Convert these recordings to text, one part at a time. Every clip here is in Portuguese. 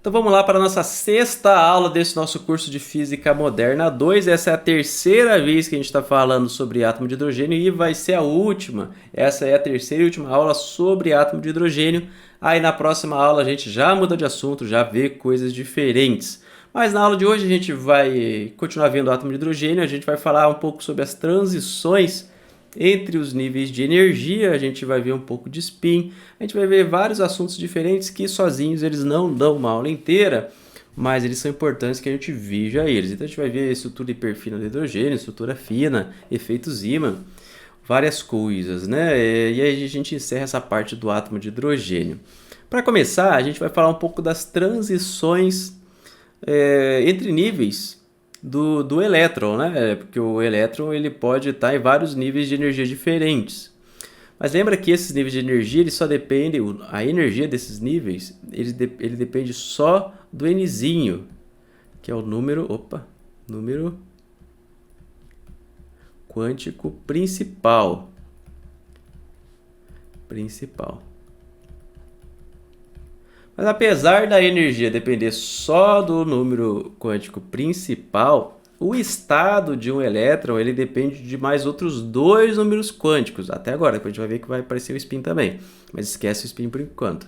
Então vamos lá para a nossa sexta aula desse nosso curso de Física Moderna 2. Essa é a terceira vez que a gente está falando sobre átomo de hidrogênio e vai ser a última. Essa é a terceira e última aula sobre átomo de hidrogênio. Aí na próxima aula a gente já muda de assunto, já vê coisas diferentes. Mas na aula de hoje a gente vai continuar vendo o átomo de hidrogênio, a gente vai falar um pouco sobre as transições entre os níveis de energia, a gente vai ver um pouco de spin, a gente vai ver vários assuntos diferentes que sozinhos eles não dão uma aula inteira, mas eles são importantes que a gente veja eles. Então a gente vai ver estrutura hiperfina do hidrogênio, estrutura fina, efeitos Zeeman, várias coisas, né? E aí a gente encerra essa parte do átomo de hidrogênio. Para começar, a gente vai falar um pouco das transições entre níveis do elétron, né? Porque o elétron ele pode estar em vários níveis de energia diferentes. Mas lembra que esses níveis de energia eles só dependem, a energia desses níveis ele depende só do Nzinho, que é o número quântico principal. Mas apesar da energia depender só do número quântico principal, o estado de um elétron ele depende de mais outros dois números quânticos. Até agora, depois a gente vai ver que vai aparecer o spin também, mas esquece o spin por enquanto.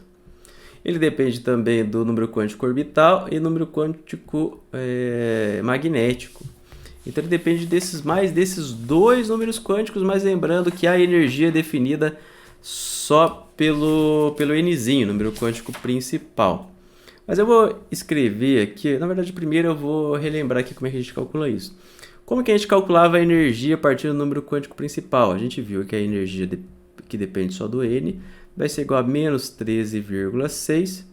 Ele depende também do número quântico orbital e número quântico magnético. Então ele depende desses dois números quânticos, mas lembrando que a energia é definida só pelo Nzinho, número quântico principal. Mas eu vou escrever aqui, na verdade primeiro eu vou relembrar aqui como é que a gente calcula isso. Como que a gente calculava a energia a partir do número quântico principal? A gente viu que a energia que depende só do N vai ser igual a menos 13,6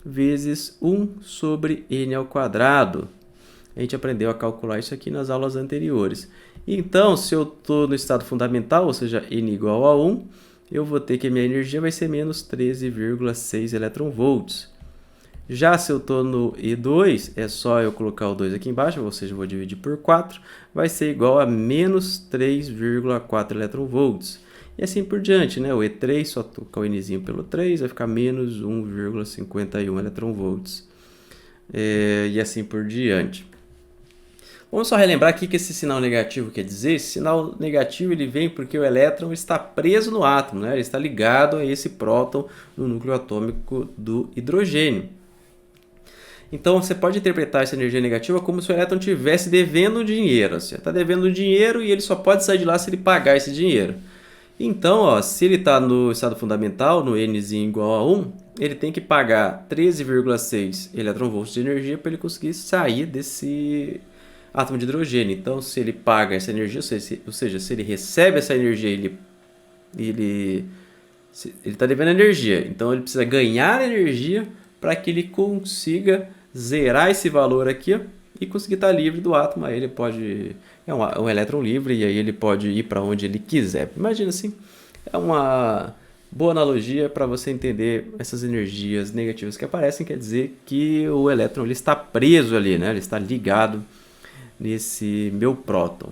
vezes 1 sobre N ao quadrado. A gente aprendeu a calcular isso aqui nas aulas anteriores. Então, se eu estou no estado fundamental, ou seja, N igual a 1, eu vou ter que a minha energia vai ser menos 13,6 eletronvolts. Já se eu estou no E2, é só eu colocar o 2 aqui embaixo, ou seja, eu vou dividir por 4, vai ser igual a menos 3,4 eletronvolts. E assim por diante, né? O E3, só tocar o Nzinho pelo 3, vai ficar menos 1,51 eletronvolts. E assim por diante. Vamos só relembrar aqui que esse sinal negativo quer dizer, esse sinal negativo ele vem porque o elétron está preso no átomo, né? Ele está ligado a esse próton no núcleo atômico do hidrogênio. Então você pode interpretar essa energia negativa como se o elétron estivesse devendo dinheiro. Você está devendo dinheiro e ele só pode sair de lá se ele pagar esse dinheiro. Então, se ele está no estado fundamental, no Nzinho igual a 1, ele tem que pagar 13,6 eletronvolts de energia para ele conseguir sair desse átomo de hidrogênio. Então, se ele paga essa energia, ou seja, se ele recebe essa energia, ele está devendo energia. Então, ele precisa ganhar energia para que ele consiga zerar esse valor aqui e conseguir estar livre do átomo. Aí ele pode... É um elétron livre e aí ele pode ir para onde ele quiser. Imagina assim, é uma boa analogia para você entender essas energias negativas que aparecem. Quer dizer que o elétron ele está preso ali, né? Ele está ligado nesse meu próton.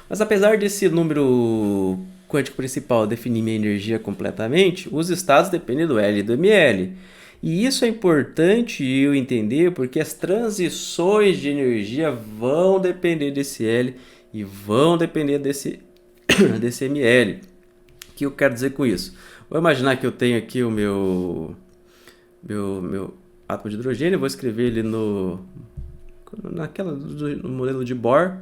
Mas apesar desse número quântico principal definir minha energia completamente, os estados dependem do L e do ml. E isso é importante eu entender porque as transições de energia vão depender desse L e vão depender desse ml. O que eu quero dizer com isso? Vou imaginar que eu tenho aqui o meu átomo de hidrogênio, vou escrever ele no modelo de Bohr,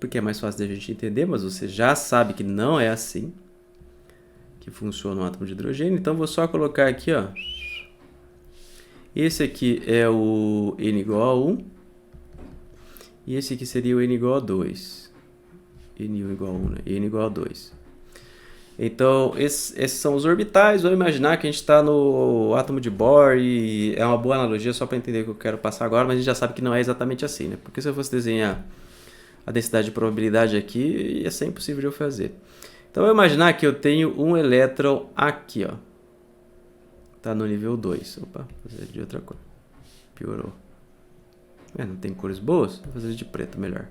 porque é mais fácil da gente entender, mas você já sabe que não é assim que funciona o átomo de hidrogênio. Então vou só colocar aqui, ó. Esse aqui é o N igual a 1 e esse aqui seria o N igual a 2. N1 igual a 1, né? N igual a 2. Então, esses são os orbitais. Vamos imaginar que a gente está no átomo de Bohr e é uma boa analogia só para entender o que eu quero passar agora, mas a gente já sabe que não é exatamente assim, né? Porque se eu fosse desenhar a densidade de probabilidade aqui, ia ser impossível de eu fazer. Então, vamos imaginar que eu tenho um elétron aqui, ó. Tá no nível 2. Opa, vou fazer de outra cor. Piorou. Não tem cores boas? Vou fazer de preto melhor.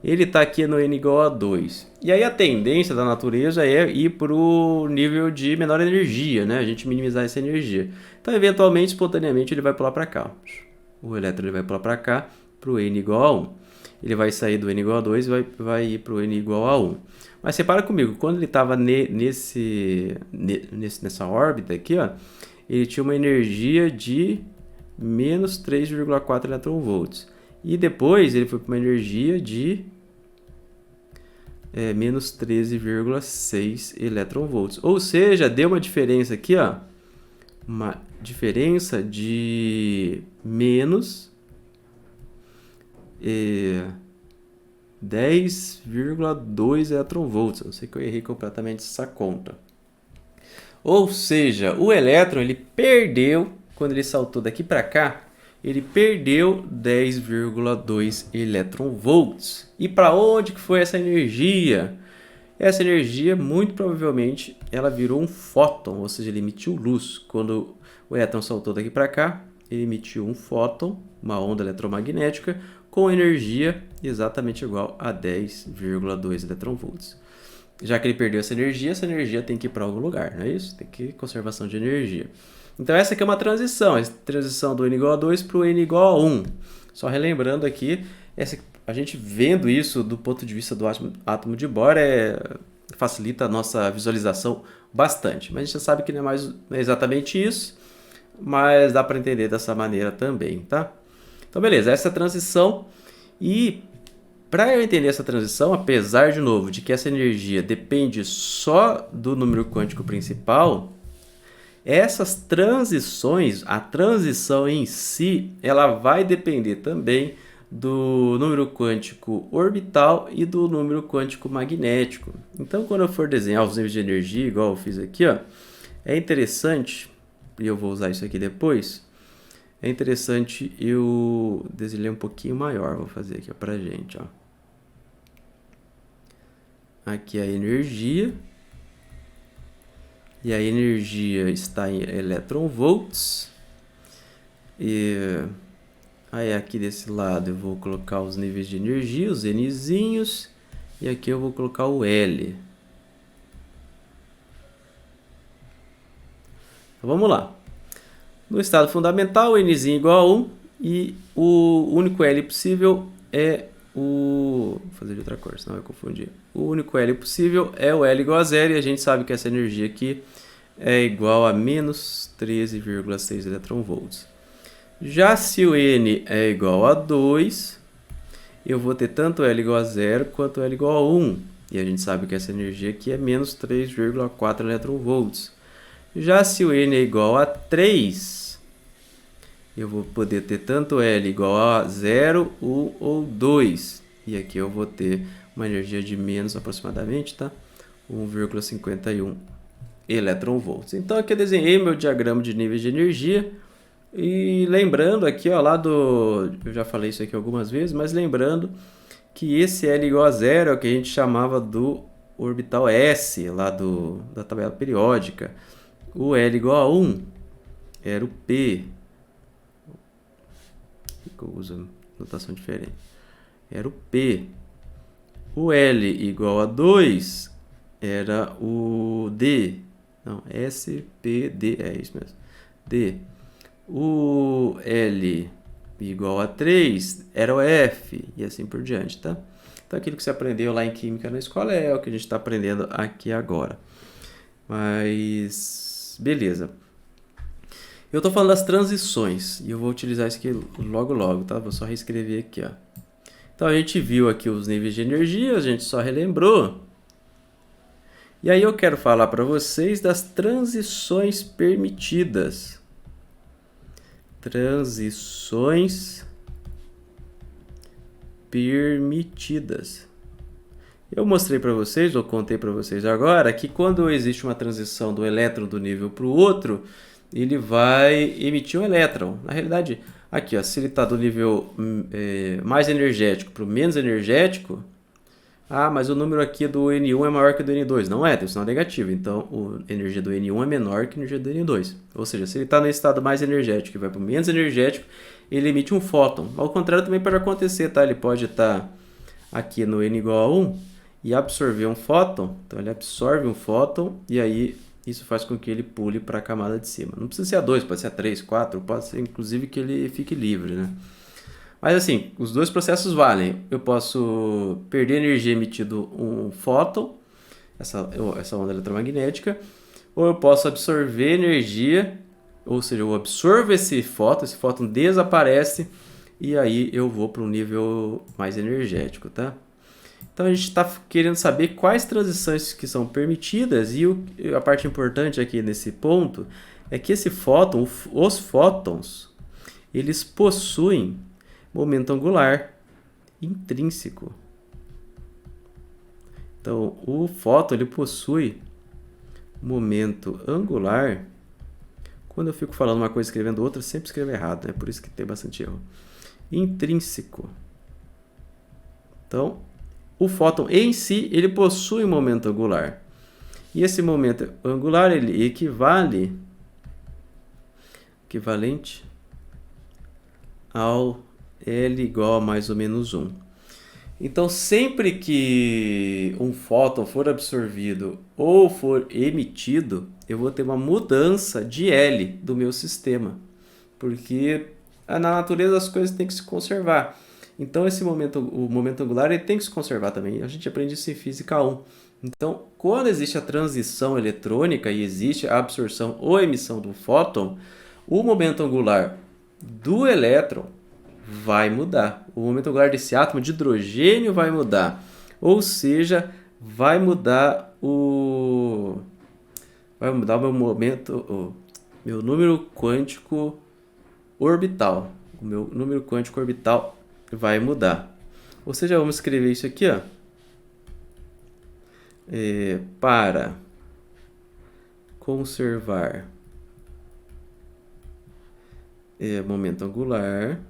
ele está aqui no N igual a 2. E aí a tendência da natureza é ir para o nível de menor energia, né? A gente minimizar essa energia. Então, eventualmente, espontaneamente, ele vai pular para cá. O elétron ele vai pular para cá, para o N igual a 1. Ele vai sair do N igual a 2 e vai ir para o N igual a 1. Mas separa comigo, quando ele estava nessa órbita aqui, ó, ele tinha uma energia de menos 3,4 eletronvolts. E depois ele foi para uma energia de menos 13,6 eletronvolts. Ou seja, deu uma diferença aqui, ó, uma diferença de menos 10,2 eletronvolts. Eu sei que eu errei completamente essa conta. Ou seja, o elétron ele perdeu, quando ele saltou daqui para cá, ele perdeu 10,2 eletronvolts. E para onde que foi essa energia? Essa energia, muito provavelmente, ela virou um fóton, ou seja, ele emitiu luz. Quando o elétron saltou daqui para cá, ele emitiu um fóton, uma onda eletromagnética, com energia exatamente igual a 10,2 eletronvolts. Já que ele perdeu essa energia tem que ir para algum lugar, não é isso? Tem que ir conservação de energia. Então essa aqui é uma transição, a transição do N igual a 2 para o N igual a 1. Só relembrando aqui, a gente vendo isso do ponto de vista do átomo de Bohr facilita a nossa visualização bastante. Mas a gente já sabe que não é exatamente isso, mas dá para entender dessa maneira também, tá? Então beleza, essa é a transição. E para eu entender essa transição, apesar de novo de que essa energia depende só do número quântico principal, essas transições, a transição em si, ela vai depender também do número quântico orbital e do número quântico magnético. Então, quando eu for desenhar os níveis de energia, igual eu fiz aqui, ó, é interessante, e eu vou usar isso aqui depois, é interessante eu desenhar um pouquinho maior, vou fazer aqui para a gente, ó. Aqui é a energia. E a energia está em eletronvolts. E aí aqui desse lado eu vou colocar os níveis de energia, os Nzinhos. E aqui eu vou colocar o L. Então vamos lá. No estado fundamental, o Nzinho é igual a 1. E o único L possível é vou fazer de outra cor, senão vai confundir. O único L possível é o L igual a 0, e a gente sabe que essa energia aqui é igual a menos 13,6 eletronvolts. Já se o N é igual a 2, eu vou ter tanto L igual a 0 quanto L igual a 1. E a gente sabe que essa energia aqui é menos 3,4 eletronvolts. Já se o N é igual a 3, eu vou poder ter tanto L igual a 0, 1 ou 2. E aqui eu vou ter uma energia de menos aproximadamente, tá? 1,51 eletronvolts. Então aqui eu desenhei meu diagrama de níveis de energia. E lembrando aqui, ó, eu já falei isso aqui algumas vezes, mas lembrando que esse L igual a 0 é o que a gente chamava do orbital S, lá da tabela periódica. O L igual a 1 era o P. Eu uso notação diferente. Era o P. O L igual a 2 era o D. Não, S, P, D. É isso mesmo. D. O L igual a 3 era o F. E assim por diante, tá? Então, aquilo que você aprendeu lá em Química na escola é o que a gente está aprendendo aqui agora. Mas, beleza. Eu estou falando das transições e eu vou utilizar isso aqui logo, tá? Vou só reescrever aqui, ó. Então, a gente viu aqui os níveis de energia, a gente só relembrou. E aí eu quero falar para vocês das transições permitidas. Transições permitidas. Eu mostrei para vocês, ou contei para vocês agora, que quando existe uma transição do elétron do nível para o outro, ele vai emitir um elétron. Na realidade, aqui, ó, se ele está do nível mais energético para o menos energético, mas o número aqui do N1 é maior que o do N2. Não é, tem um sinal negativo. Então, a energia do N1 é menor que a energia do N2. Ou seja, se ele está no estado mais energético e vai para o menos energético, ele emite um fóton. Ao contrário, também pode acontecer, tá? Ele pode estar aqui no n igual a 1 e absorver um fóton. Então, ele absorve um fóton e aí isso faz com que ele pule para a camada de cima. Não precisa ser a 2, pode ser a 3, 4, pode ser inclusive que ele fique livre, né? Mas assim, os dois processos valem. Eu posso perder energia emitindo um fóton, essa onda eletromagnética, ou eu posso absorver energia, ou seja, eu absorvo esse fóton desaparece e aí eu vou para um nível mais energético, tá? Então a gente está querendo saber quais transições que são permitidas e a parte importante aqui nesse ponto é que esse fóton, os fótons, eles possuem momento angular intrínseco. Então, o fóton ele possui momento angular. Quando eu fico falando uma coisa e escrevendo outra, eu sempre escrevo errado, né? Por isso que tem bastante erro. Intrínseco. Então, o fóton em si, ele possui um momento angular. E esse momento angular, ele equivalente ao L igual a mais ou menos 1. Então, sempre que um fóton for absorvido ou for emitido, eu vou ter uma mudança de L do meu sistema. Porque na natureza as coisas têm que se conservar. Então, o momento angular ele tem que se conservar também. A gente aprende isso em Física 1. Então, quando existe a transição eletrônica e existe a absorção ou emissão do fóton, o momento angular do elétron vai mudar. O momento angular desse átomo de hidrogênio vai mudar. Ou seja, vai mudar o meu meu número quântico orbital. O meu número quântico orbital vai mudar. Ou seja, vamos escrever isso aqui, ó. Para conservar momento angular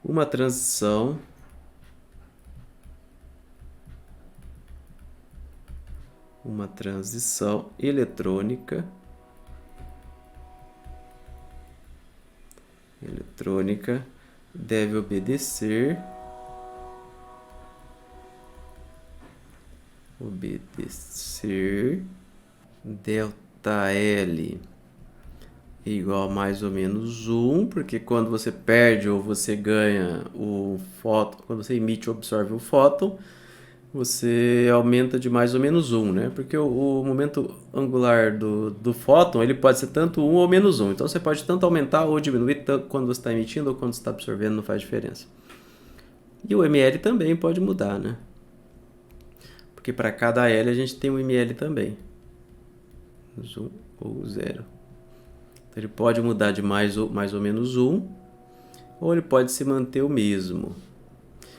uma transição eletrônica deve obedecer delta L igual a mais ou menos 1, porque quando você perde ou você ganha o fóton, quando você emite ou absorve o fóton, você aumenta de mais ou menos 1, né? Porque o momento angular do fóton, ele pode ser tanto 1 ou menos 1. Então, você pode tanto aumentar ou diminuir tanto quando você está emitindo ou quando você está absorvendo, não faz diferença. E o ml também pode mudar, né? Porque para cada L a gente tem um ml também. 1 ou 0. Então, ele pode mudar de mais ou menos 1, ou ele pode se manter o mesmo.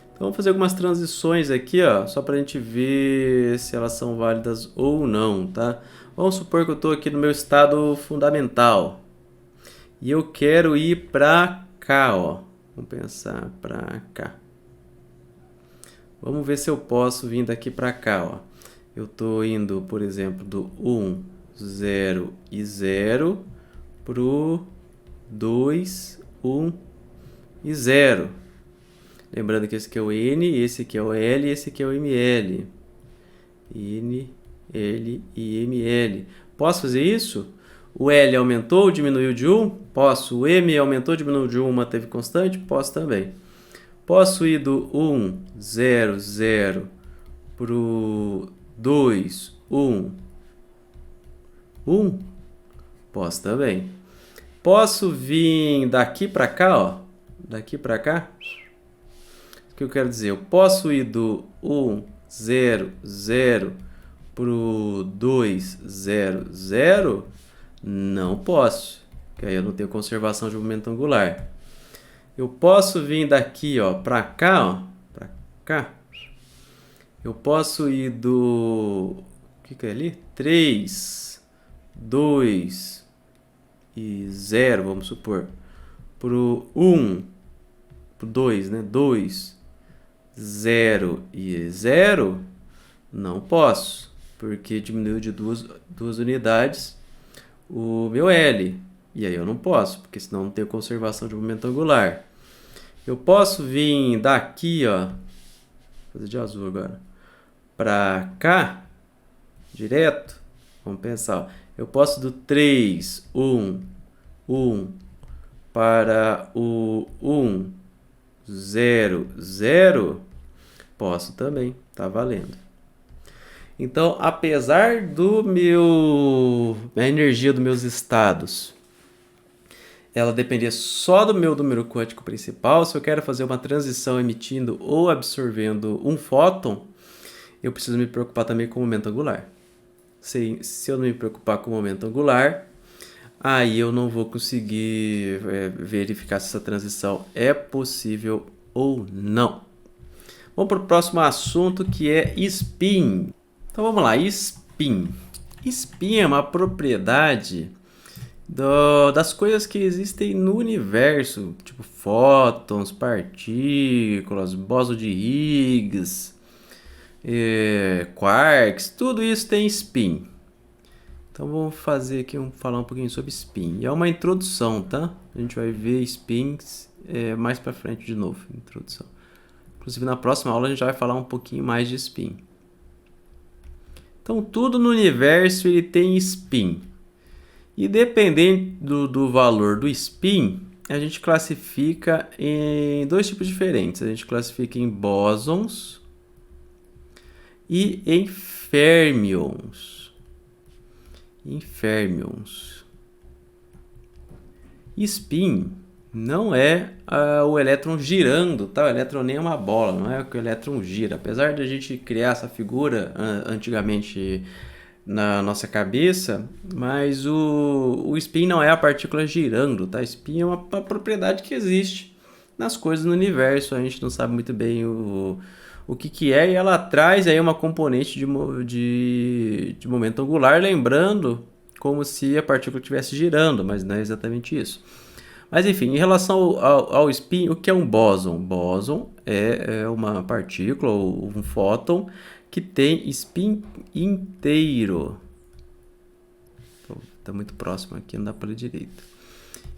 Então, vamos fazer algumas transições aqui, ó, só para a gente ver se elas são válidas ou não, tá? Vamos supor que eu estou aqui no meu estado fundamental e eu quero ir para cá, ó. Vamos pensar para cá. Vamos ver se eu posso vir daqui para cá, ó. Eu estou indo, por exemplo, do 1, 0 e 0 para o 2, 1 e 0. Lembrando que esse aqui é o N, esse aqui é o L e esse aqui é o ML. N, L e ML. Posso fazer isso? O L aumentou ou diminuiu de 1? Posso. O M aumentou ou diminuiu de 1, manteve constante? Posso também. Posso ir do 1, 0, 0 para o 2, 1, 1? Posso também. Posso vir daqui para cá, ó. Daqui para cá. O que eu quero dizer? Eu posso ir do 1, 0, 0 para o 2, 0, 0? Não posso, porque aí eu não tenho conservação de momento angular. Eu posso vir daqui, ó, para cá, ó, para cá. Eu posso ir do... O que é ali? 3, 2 e 0, vamos supor. Para o 1, para o 2, né? 2, 0 e 0, não posso, porque diminuiu de duas unidades o meu L. E aí eu não posso, porque senão não tenho conservação de momento angular. Eu posso vir daqui, ó, vou fazer de azul agora, para cá, direto. Vamos pensar, ó. Eu posso do 3, 1, 1 para o 1, 0, 0. Posso também, tá valendo. Então, apesar do a energia dos meus estados, ela depender só do meu número quântico principal, se eu quero fazer uma transição emitindo ou absorvendo um fóton, eu preciso me preocupar também com o momento angular. Se eu não me preocupar com o momento angular, aí eu não vou conseguir verificar se essa transição é possível ou não. Vamos para o próximo assunto, que é spin. Então vamos lá, spin. Spin é uma propriedade das coisas que existem no universo, tipo fótons, partículas, bóson de Higgs, quarks, tudo isso tem spin. Então vamos fazer aqui falar um pouquinho sobre spin. E é uma introdução, tá? A gente vai ver spins mais para frente de novo, introdução. Inclusive na próxima aula a gente vai falar um pouquinho mais de spin. Então tudo no universo ele tem spin. E dependendo do valor do spin, a gente classifica em dois tipos diferentes. A gente classifica em bósons e em férmions. Spin não é o elétron girando, tá? O elétron nem é uma bola, não é que o elétron gira. Apesar de a gente criar essa figura antigamente na nossa cabeça, mas o spin não é a partícula girando, tá? Spin é uma propriedade que existe nas coisas no universo, a gente não sabe muito bem o que é, e ela traz aí uma componente de momento angular, lembrando como se a partícula estivesse girando, mas não é exatamente isso. Mas enfim, em relação ao spin, o que é um bóson? Bóson é uma partícula ou um fóton que tem spin inteiro. Está muito próximo aqui, não dá para ler direito.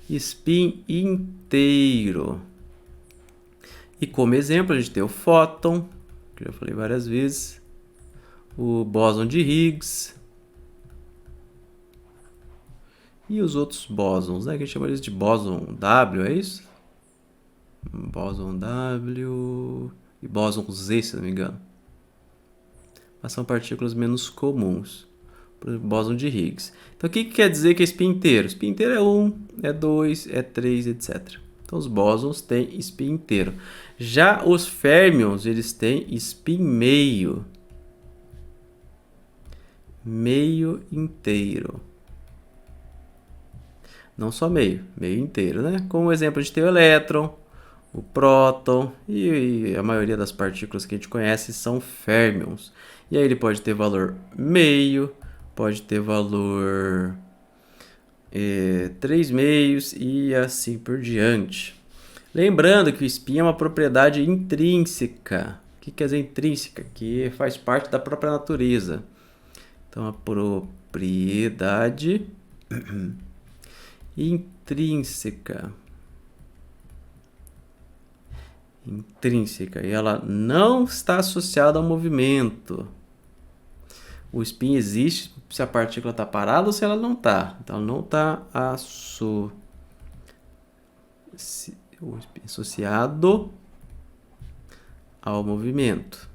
Spin inteiro. E como exemplo, a gente tem o fóton, que eu já falei várias vezes, o bóson de Higgs e os outros bósons, né? Que a gente chama eles de bóson W, é isso? Bóson W e bóson Z, se não me engano. Mas são partículas menos comuns. Por exemplo, bóson de Higgs. Então, o que quer dizer que é spin inteiro? Spin inteiro é 1, é 2, é 3, etc. Então, os bósons têm spin inteiro. Já os férmions, eles têm spin meio. Meio inteiro. Não só meio, meio inteiro, né? Como exemplo, a gente tem o elétron, o próton e a maioria das partículas que a gente conhece são férmions. E aí ele pode ter valor meio, pode ter valor 3 meios e assim por diante. Lembrando que o spin é uma propriedade intrínseca. O que quer dizer intrínseca? Que faz parte da própria natureza. Então, a propriedade intrínseca. E ela não está associada ao movimento. O spin existe se a partícula está parada ou se ela não está. Então, não está associado ao movimento.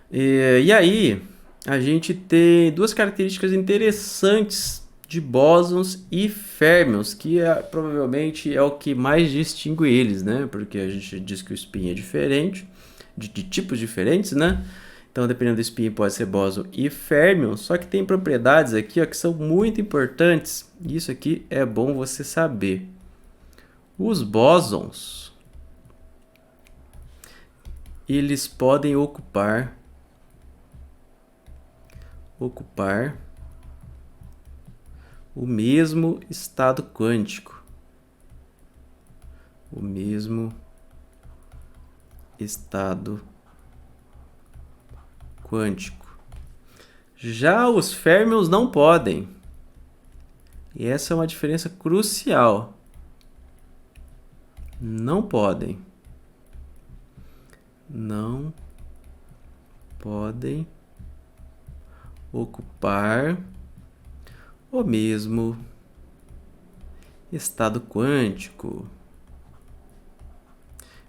E aí, a gente tem duas características interessantes de bósons e férmions, que provavelmente é o que mais distingue eles, né? Porque a gente diz que o spin é diferente, de tipos diferentes, né? Então, dependendo do spin, pode ser bóson e férmion, só que tem propriedades aqui ó, que são muito importantes. Isso aqui é bom você saber. Os bósons, eles podem ocupar o mesmo estado quântico. O mesmo estado quântico. Já os férmions não podem. E essa é uma diferença crucial. Não podem. Não podem ocupar o mesmo estado quântico.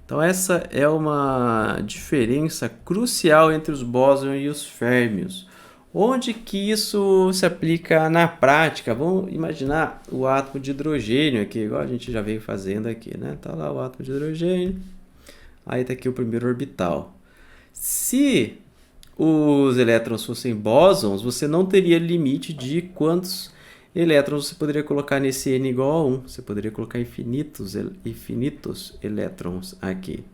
Então essa é uma diferença crucial entre os bósons e os férmions. Onde que isso se aplica na prática? Vamos imaginar o átomo de hidrogênio aqui, igual a gente já veio fazendo aqui, né? Tá lá o átomo de hidrogênio. Aí tá aqui o primeiro orbital. Se os elétrons fossem bósons, você não teria limite de quantos elétrons você poderia colocar nesse n igual a 1. Você poderia colocar infinitos elétrons aqui.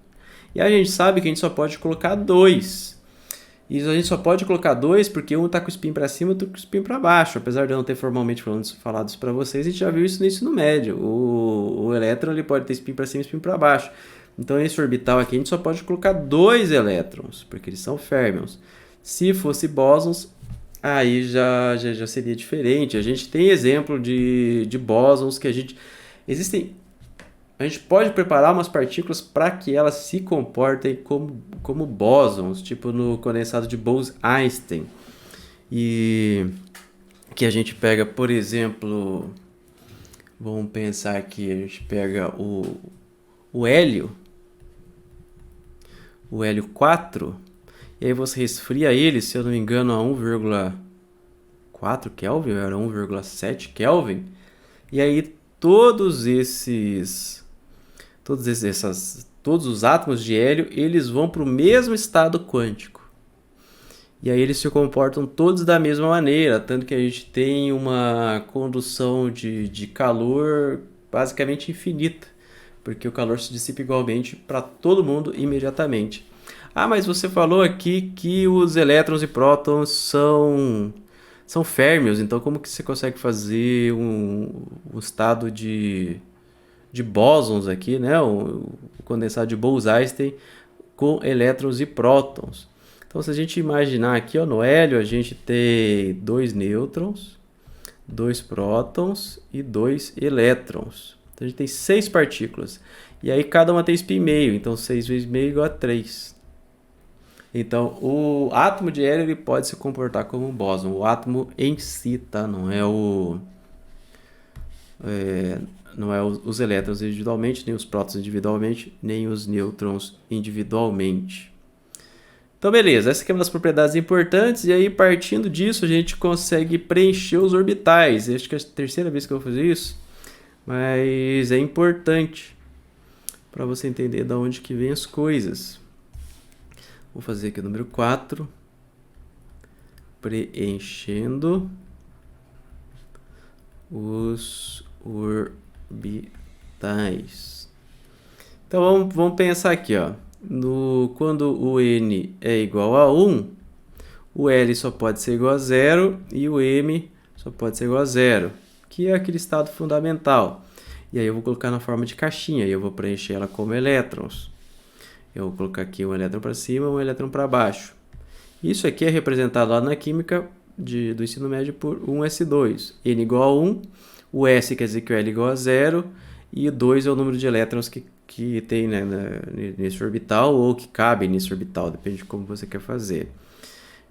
E a gente sabe que a gente só pode colocar 2. E a gente só pode colocar 2 porque um está com o spin para cima e outro com o spin para baixo. Apesar de eu não ter formalmente falado isso para vocês, a gente já viu isso no ensino médio. O elétron ele pode ter spin para cima e spin para baixo. Então, nesse orbital aqui, a gente só pode colocar 2 elétrons, porque eles são férmions. Se fosse bósons, aí já seria diferente. A gente tem exemplo de bósons que a gente pode preparar umas partículas para que elas se comportem como bósons, tipo no condensado de Bose-Einstein. E que a gente pega, por exemplo, vamos pensar aqui, a gente pega o hélio, o hélio 4, e aí você resfria ele, se eu não me engano, a 1,4 Kelvin, era 1,7 Kelvin, e aí todos os átomos de hélio, eles vão para o mesmo estado quântico. E aí eles se comportam todos da mesma maneira, tanto que a gente tem uma condução de calor basicamente infinita, porque o calor se dissipa igualmente para todo mundo imediatamente. Ah, mas você falou aqui que os elétrons e prótons são férmions, então como que você consegue fazer um estado de bósons aqui, né? O condensado de Bose-Einstein com elétrons e prótons. Então, se a gente imaginar aqui, ó, no hélio, a gente tem 2 nêutrons, 2 prótons e 2 elétrons. Então, a gente tem 6 partículas. E aí, cada uma tem spin meio. Então, 6 vezes meio igual a 3. Então, o átomo de hélio ele pode se comportar como um bóson. O átomo em si, tá? Não é os elétrons individualmente, nem os prótons individualmente, nem os nêutrons individualmente. Então, beleza, essa aqui é uma das propriedades importantes, e aí, partindo disso, a gente consegue preencher os orbitais. Acho que é a terceira vez que eu vou fazer isso, mas é importante para você entender de onde que vem as coisas. Vou fazer aqui o número 4, preenchendo os orbitais. Então, vamos pensar aqui, ó. Quando o n é igual a 1, o L só pode ser igual a 0 e o M só pode ser igual a 0, que é aquele estado fundamental. E aí eu vou colocar na forma de caixinha e eu vou preencher ela como elétrons. Eu vou colocar aqui um elétron para cima e um elétron para baixo. Isso aqui é representado lá na química do ensino médio por 1s2. N igual a 1, o S quer dizer que o L é igual a 0 e o 2 é o número de elétrons que tem, né, nesse orbital ou que cabe nesse orbital, depende de como você quer fazer.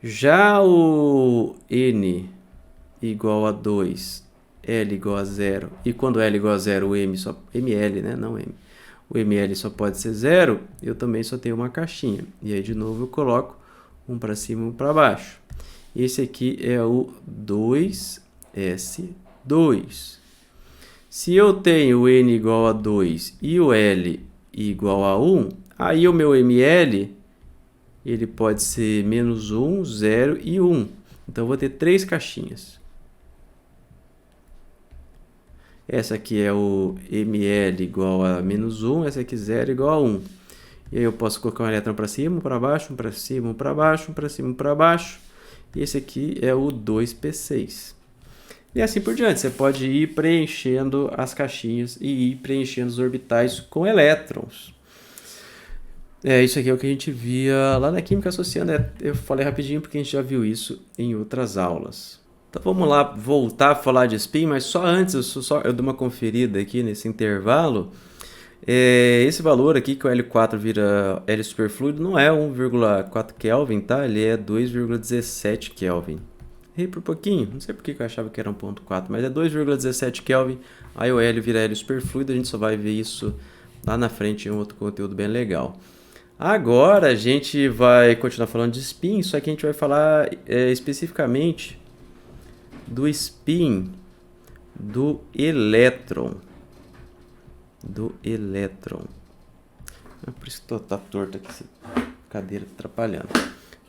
Já o N igual a 2, L igual a 0, e quando L igual a 0, o ML, né, não M, o ML só pode ser 0, eu também só tenho uma caixinha. E aí, de novo, eu coloco um para cima e um para baixo. Esse aqui é o 2s2. Se eu tenho o N igual a 2 e o L igual a 1, aí o meu ML ele pode ser menos 1, 0 e 1. Então, eu vou ter 3 caixinhas. Essa aqui é o ML igual a menos 1, essa aqui 0 igual a 1. E aí eu posso colocar um elétron para cima, um para baixo, um para cima, um para baixo, um para cima, um para baixo. E esse aqui é o 2p6. E assim por diante, você pode ir preenchendo as caixinhas e ir preenchendo os orbitais com elétrons. Isso aqui é o que a gente via lá na química associando. Eu falei rapidinho porque a gente já viu isso em outras aulas. Então vamos lá voltar a falar de spin, mas só antes eu dou uma conferida aqui nesse intervalo. Esse valor aqui que o L4 vira L superfluido não é 1,4 Kelvin, tá? Ele é 2,17 Kelvin. Errei por pouquinho, não sei porque eu achava que era 1,4, mas é 2,17 Kelvin. Aí o L vira L superfluido, a gente só vai ver isso lá na frente em um outro conteúdo bem legal. Agora a gente vai continuar falando de spin, só que a gente vai falar especificamente do spin do elétron. Do elétron. Por isso que tá torto aqui, essa cadeira atrapalhando.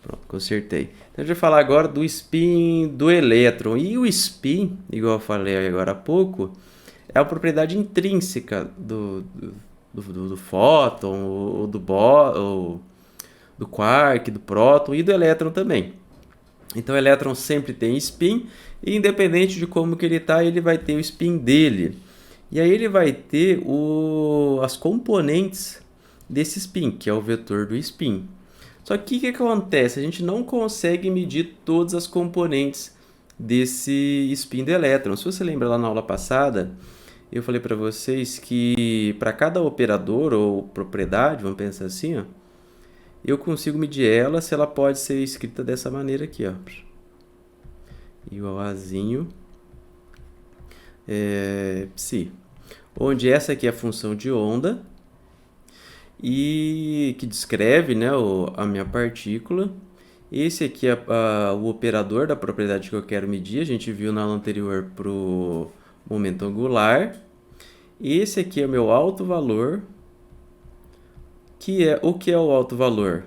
Pronto, consertei. Então a gente vai falar agora do spin do elétron. E o spin, igual eu falei agora há pouco, é a propriedade intrínseca do fóton, ou do quark, do próton e do elétron também. Então o elétron sempre tem spin, e independente de como que ele está, ele vai ter o spin dele. E aí ele vai ter as componentes desse spin, que é o vetor do spin. Só que o que acontece? A gente não consegue medir todas as componentes desse spin do elétron. Se você lembra lá na aula passada, eu falei para vocês que para cada operador ou propriedade, vamos pensar assim, ó, eu consigo medir ela se ela pode ser escrita dessa maneira aqui, ó. Igual a zinho psi. Onde essa aqui é a função de onda e que descreve, né, a minha partícula. Esse aqui é o operador da propriedade que eu quero medir. A gente viu na aula anterior para o momento angular. Esse aqui é o meu alto valor. O que é o alto valor?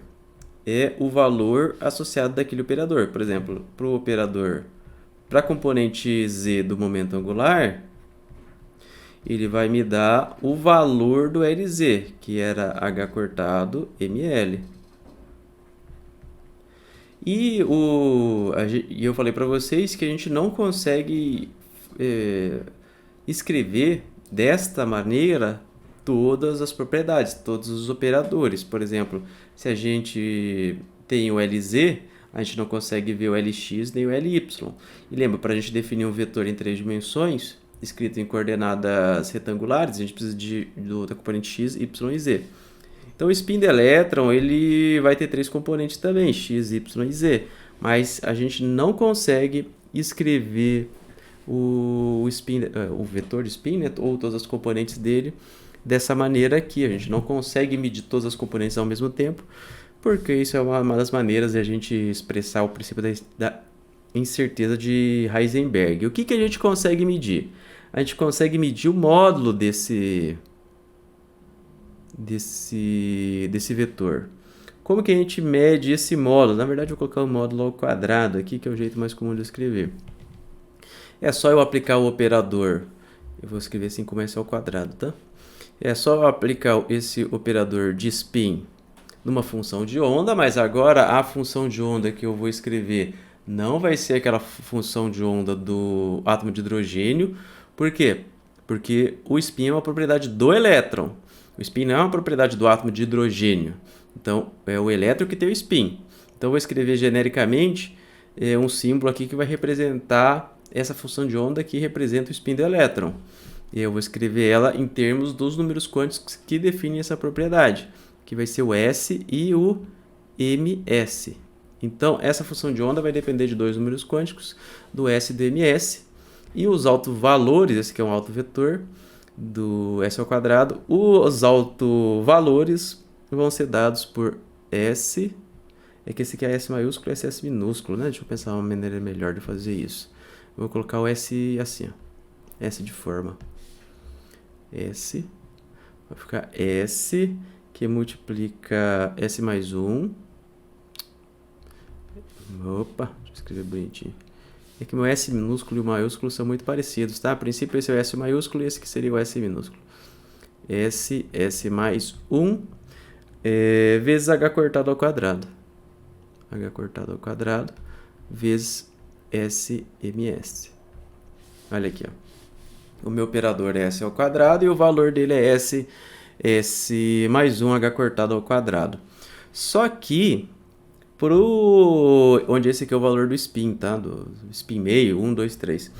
É o valor associado daquele operador. Por exemplo, para o operador, para a componente z do momento angular, ele vai me dar o valor do Lz, que era h cortado ml. E eu falei para vocês que a gente não consegue escrever desta maneira todas as propriedades, todos os operadores. Por exemplo, se a gente tem o Lz, a gente não consegue ver o Lx nem o Ly. E lembra, para a gente definir um vetor em 3 dimensões, escrito em coordenadas retangulares, a gente precisa da componente x, y e z. Então o spin do elétron ele vai ter 3 componentes também, x, y e z. Mas a gente não consegue escrever o vetor de spin, né, ou todas as componentes dele dessa maneira aqui. A gente não consegue medir todas as componentes ao mesmo tempo, porque isso é uma das maneiras de a gente expressar o princípio da incerteza de Heisenberg. O que a gente consegue medir? A gente consegue medir o módulo desse vetor. Como que a gente mede esse módulo? Na verdade, eu vou colocar o módulo ao quadrado aqui, que é o jeito mais comum de escrever. É só eu aplicar o operador. Eu vou escrever assim como esse ao quadrado, tá? É só eu aplicar esse operador de spin numa função de onda, mas agora a função de onda que eu vou escrever não vai ser aquela função de onda do átomo de hidrogênio. Por quê? Porque o spin é uma propriedade do elétron. O spin não é uma propriedade do átomo de hidrogênio. Então, é o elétron que tem o spin. Então, eu vou escrever genericamente um símbolo aqui que vai representar essa função de onda que representa o spin do elétron. E eu vou escrever ela em termos dos números quânticos que definem essa propriedade, que vai ser o S e o ms. Então, essa função de onda vai depender de 2 números quânticos, do S e do ms. E os autovalores, esse aqui é um autovetor do S ao quadrado, os autovalores vão ser dados por S. É que esse aqui é S maiúsculo e esse é S minúsculo, né? Deixa eu pensar uma maneira melhor de fazer isso. Eu vou colocar o S assim, ó. S de forma. S. Vai ficar S, que multiplica S mais 1. Opa, deixa eu escrever bonitinho. É que meu S minúsculo e o maiúsculo são muito parecidos, tá? A princípio esse é o S maiúsculo e esse que seria o S minúsculo. S mais 1 vezes H cortado ao quadrado. H cortado ao quadrado vezes SMS. Olha aqui, ó. O meu operador é S ao quadrado e o valor dele é S S mais 1H cortado ao quadrado. Só que, onde esse aqui é o valor do spin, tá? Do spin meio, 1, 2, 3.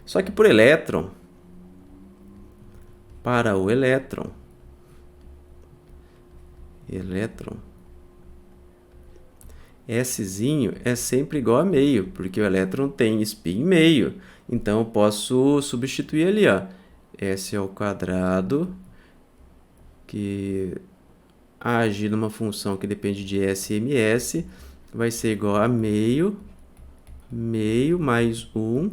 Só que por elétron, para o elétron, Szinho é sempre igual a meio, porque o elétron tem spin meio. Então, eu posso substituir ali, ó. S ao quadrado, que age numa função que depende de S e ms, vai ser igual a meio mais 1,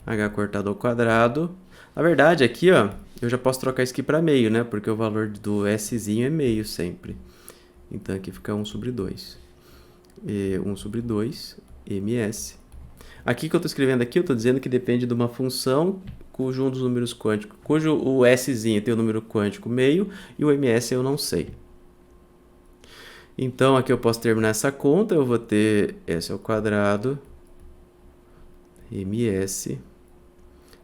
h cortado ao quadrado. Na verdade, aqui, ó, eu já posso trocar isso aqui para meio, né? Porque o valor do Szinho é meio sempre. Então, aqui fica 1 sobre 2. 1 sobre 2, ms. Aqui que eu estou escrevendo aqui, eu estou dizendo que depende de uma função cujo um dos números quânticos, cujo o Szinho tem o número quântico meio e o ms eu não sei. Então, aqui eu posso terminar essa conta, eu vou ter S ao quadrado, ms.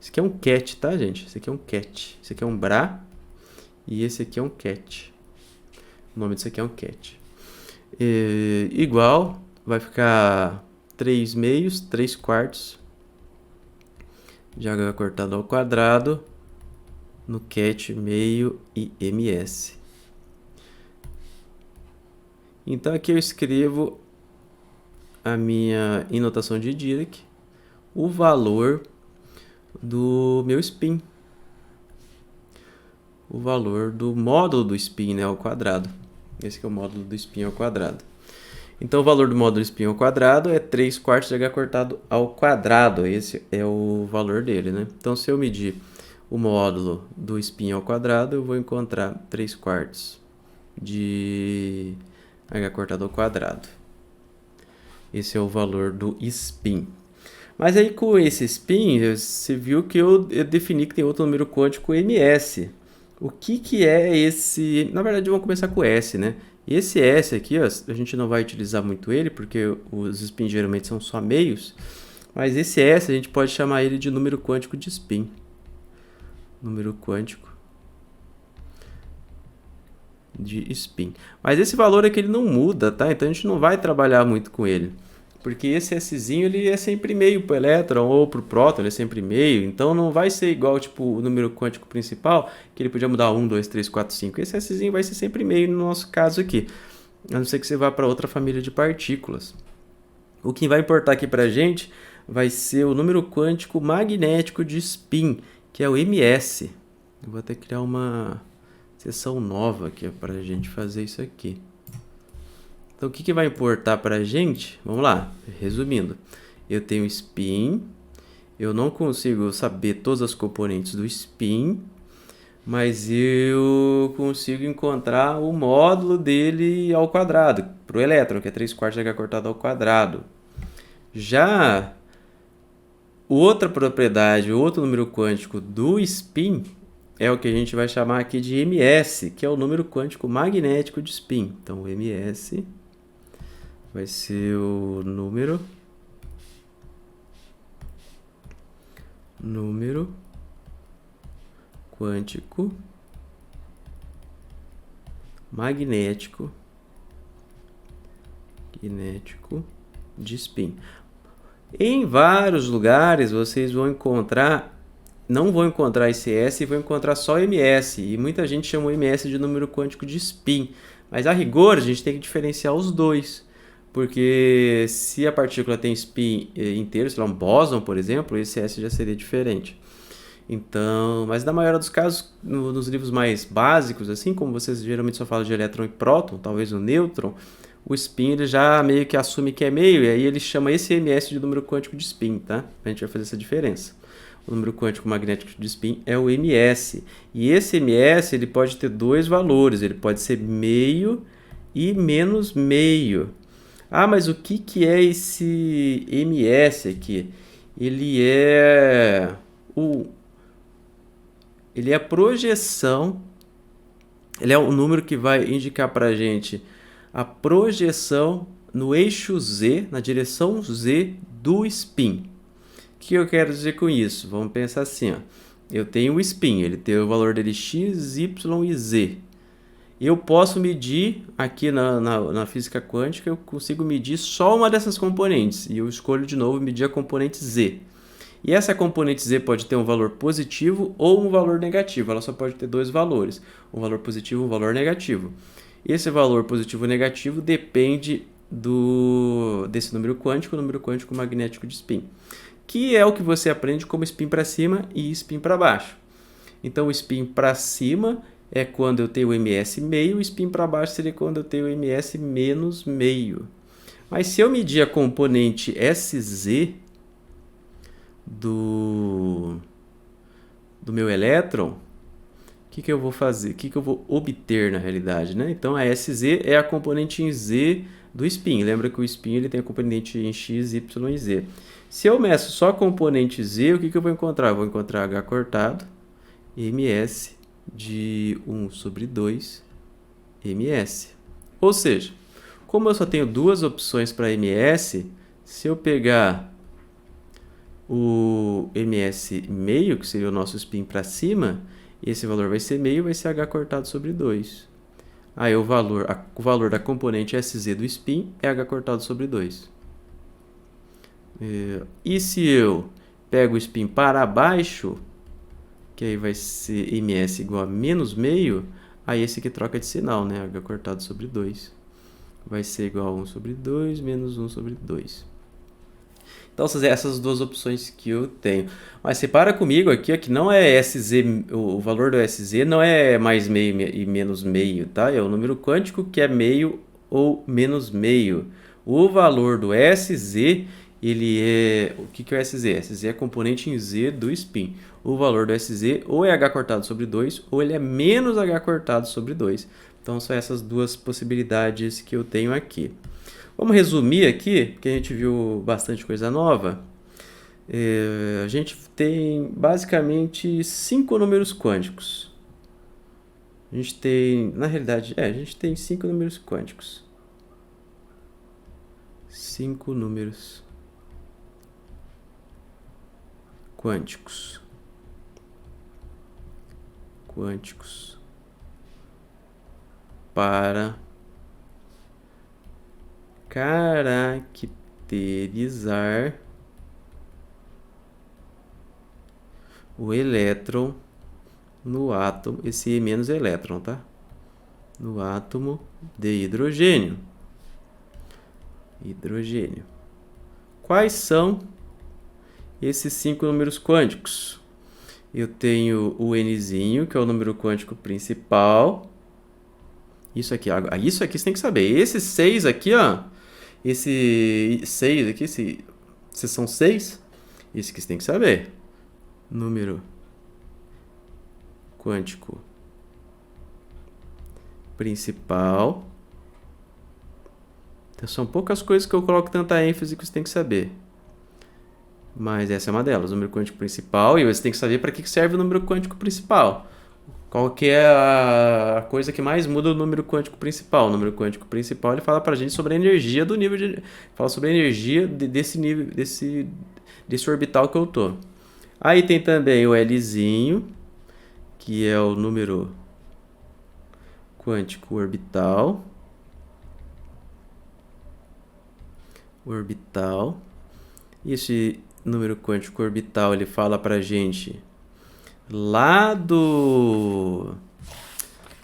Esse aqui é um ket, tá, gente? Esse aqui é um ket. Esse aqui é um bra e esse aqui é um ket. O nome disso aqui é um ket. Igual, vai ficar 3 meios, 3 quartos de h cortado ao quadrado no ket meio e ms. Então, aqui eu escrevo a minha em notação de Dirac, o valor do meu spin. O valor do módulo do spin, né, ao quadrado. Esse aqui é o módulo do spin ao quadrado. Então, o valor do módulo spin ao quadrado é 3 quartos de h cortado ao quadrado. Esse é o valor dele, né? Então, se eu medir o módulo do spin ao quadrado, eu vou encontrar 3 quartos de h cortado ao quadrado. Esse é o valor do spin. Mas aí, com esse spin, você viu que eu defini que tem outro número quântico ms. O que é esse? Na verdade, vamos começar com S, né? Esse S aqui, ó, a gente não vai utilizar muito ele, porque os spins geralmente são só meios. Mas esse S a gente pode chamar ele de número quântico de spin. Número quântico de spin. Mas esse valor aqui ele não muda, tá? Então a gente não vai trabalhar muito com ele. Porque esse Szinho ele é sempre meio para o elétron ou para o próton, ele é sempre meio. Então não vai ser igual tipo, o número quântico principal, que ele podia mudar 1, 2, 3, 4, 5. Esse Szinho vai ser sempre meio no nosso caso aqui. A não ser que você vá para outra família de partículas. O que vai importar aqui para a gente vai ser o número quântico magnético de spin, que é o ms. Eu vou até criar uma seção nova aqui para a gente fazer isso aqui. Então, o que vai importar para a gente? Vamos lá, resumindo. Eu tenho spin, eu não consigo saber todas as componentes do spin, mas eu consigo encontrar o módulo dele ao quadrado, para o elétron, que é 3 quartos de h cortado ao quadrado. Já outra propriedade, outro número quântico do spin é o que a gente vai chamar aqui de ms, que é o número quântico magnético de spin. Então, o ms vai ser o número quântico magnético de spin. Em vários lugares vocês vão encontrar, não vão encontrar esse S e vão encontrar só ms. E muita gente chama o ms de número quântico de spin. Mas a rigor a gente tem que diferenciar os dois. Porque se a partícula tem spin inteiro, sei lá, um bóson, por exemplo, esse S já seria diferente. Então, mas na maioria dos casos, nos livros mais básicos, assim, como vocês geralmente só falam de elétron e próton, talvez o nêutron, o spin ele já meio que assume que é meio, e aí ele chama esse ms de número quântico de spin, tá? A gente vai fazer essa diferença. O número quântico magnético de spin é o ms. E esse ms ele pode ter dois valores, ele pode ser meio e menos meio. Ah, mas o que é esse ms aqui? Ele é a projeção, ele é um número que vai indicar para a gente a projeção no eixo z, na direção z do spin. O que eu quero dizer com isso? Vamos pensar assim, ó. Eu tenho o spin, ele tem o valor dele x, y e z. eu posso medir aqui na física quântica, eu consigo medir só uma dessas componentes. E eu escolho de novo medir a componente Z. E essa componente Z pode ter um valor positivo ou um valor negativo. Ela só pode ter dois valores, um valor positivo e um valor negativo. Esse valor positivo ou negativo depende desse número quântico, o número quântico magnético de spin, que é o que você aprende como spin para cima e spin para baixo. Então, o spin para cima é quando eu tenho o ms meio, o spin para baixo seria quando eu tenho o ms menos meio. Mas se eu medir a componente Sz do meu elétron, o que eu vou fazer? O que eu vou obter na realidade, né? Então, a Sz é a componente em Z do spin. Lembra que o spin ele tem a componente em x, y e z. Se eu meço só a componente z, o que eu vou encontrar? Eu vou encontrar h cortado, ms de 1 sobre 2 ms. Ou seja, como eu só tenho duas opções para ms, se eu pegar o ms meio, que seria o nosso spin para cima, esse valor vai ser meio, vai ser h cortado sobre 2. Aí o valor da componente Sz do spin é h cortado sobre 2. E se eu pego o spin para baixo, que aí vai ser ms igual a menos meio, aí esse aqui troca de sinal, né? H cortado sobre 2 vai ser igual a 1 sobre 2 menos 1 sobre 2. Então, essas duas opções que eu tenho. Mas separa comigo aqui, ó, que não é Sz, o valor do Sz não é mais meio e menos meio, tá? É o número quântico que é meio ou menos meio. O valor do Sz, ele é... O que é o Sz? Sz é a componente em Z do spin. O valor do Sz ou é h cortado sobre 2 ou ele é menos h cortado sobre 2. Então, são essas duas possibilidades que eu tenho aqui. Vamos resumir aqui, porque a gente viu bastante coisa nova. A gente tem basicamente 5 números quânticos. A gente tem, na realidade, a gente tem 5 números quânticos. 5 números quânticos. Para caracterizar o elétron no átomo, esse E menos elétron, tá? No átomo de hidrogênio. Quais são esses 5 números quânticos? Eu tenho o Nzinho, que é o número quântico principal. Isso aqui você tem que saber. Esses 6 aqui, ó. Esse 6 aqui, se são 6, isso que você tem que saber. Número quântico principal. Então, são poucas coisas que eu coloco tanta ênfase que você tem que saber. Mas essa é uma delas, o número quântico principal. E você tem que saber para que serve o número quântico principal. Qual que é a coisa que mais muda o número quântico principal? O número quântico principal ele fala pra gente sobre a energia do nível de... Fala sobre a energia desse nível, desse orbital que eu tô. Aí tem também o Lzinho, que é o número quântico orbital. Esse número quântico orbital ele fala pra gente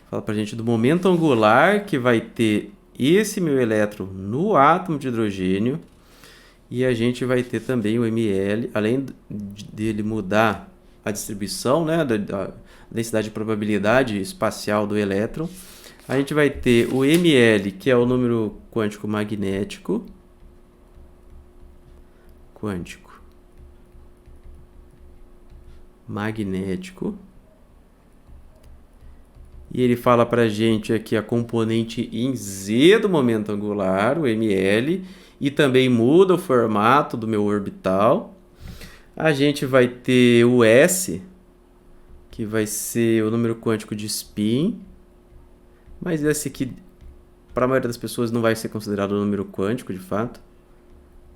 fala pra gente do momento angular que vai ter esse meu elétron no átomo de hidrogênio. E a gente vai ter também o ml, além dele mudar a distribuição, né, da densidade de probabilidade espacial do elétron. A gente vai ter o ml, que é o número quântico magnético. E ele fala pra gente aqui a componente em Z do momento angular, o ml, e também muda o formato do meu orbital. A gente vai ter o S, que vai ser o número quântico de spin, mas esse aqui, para a maioria das pessoas, não vai ser considerado um número quântico, de fato.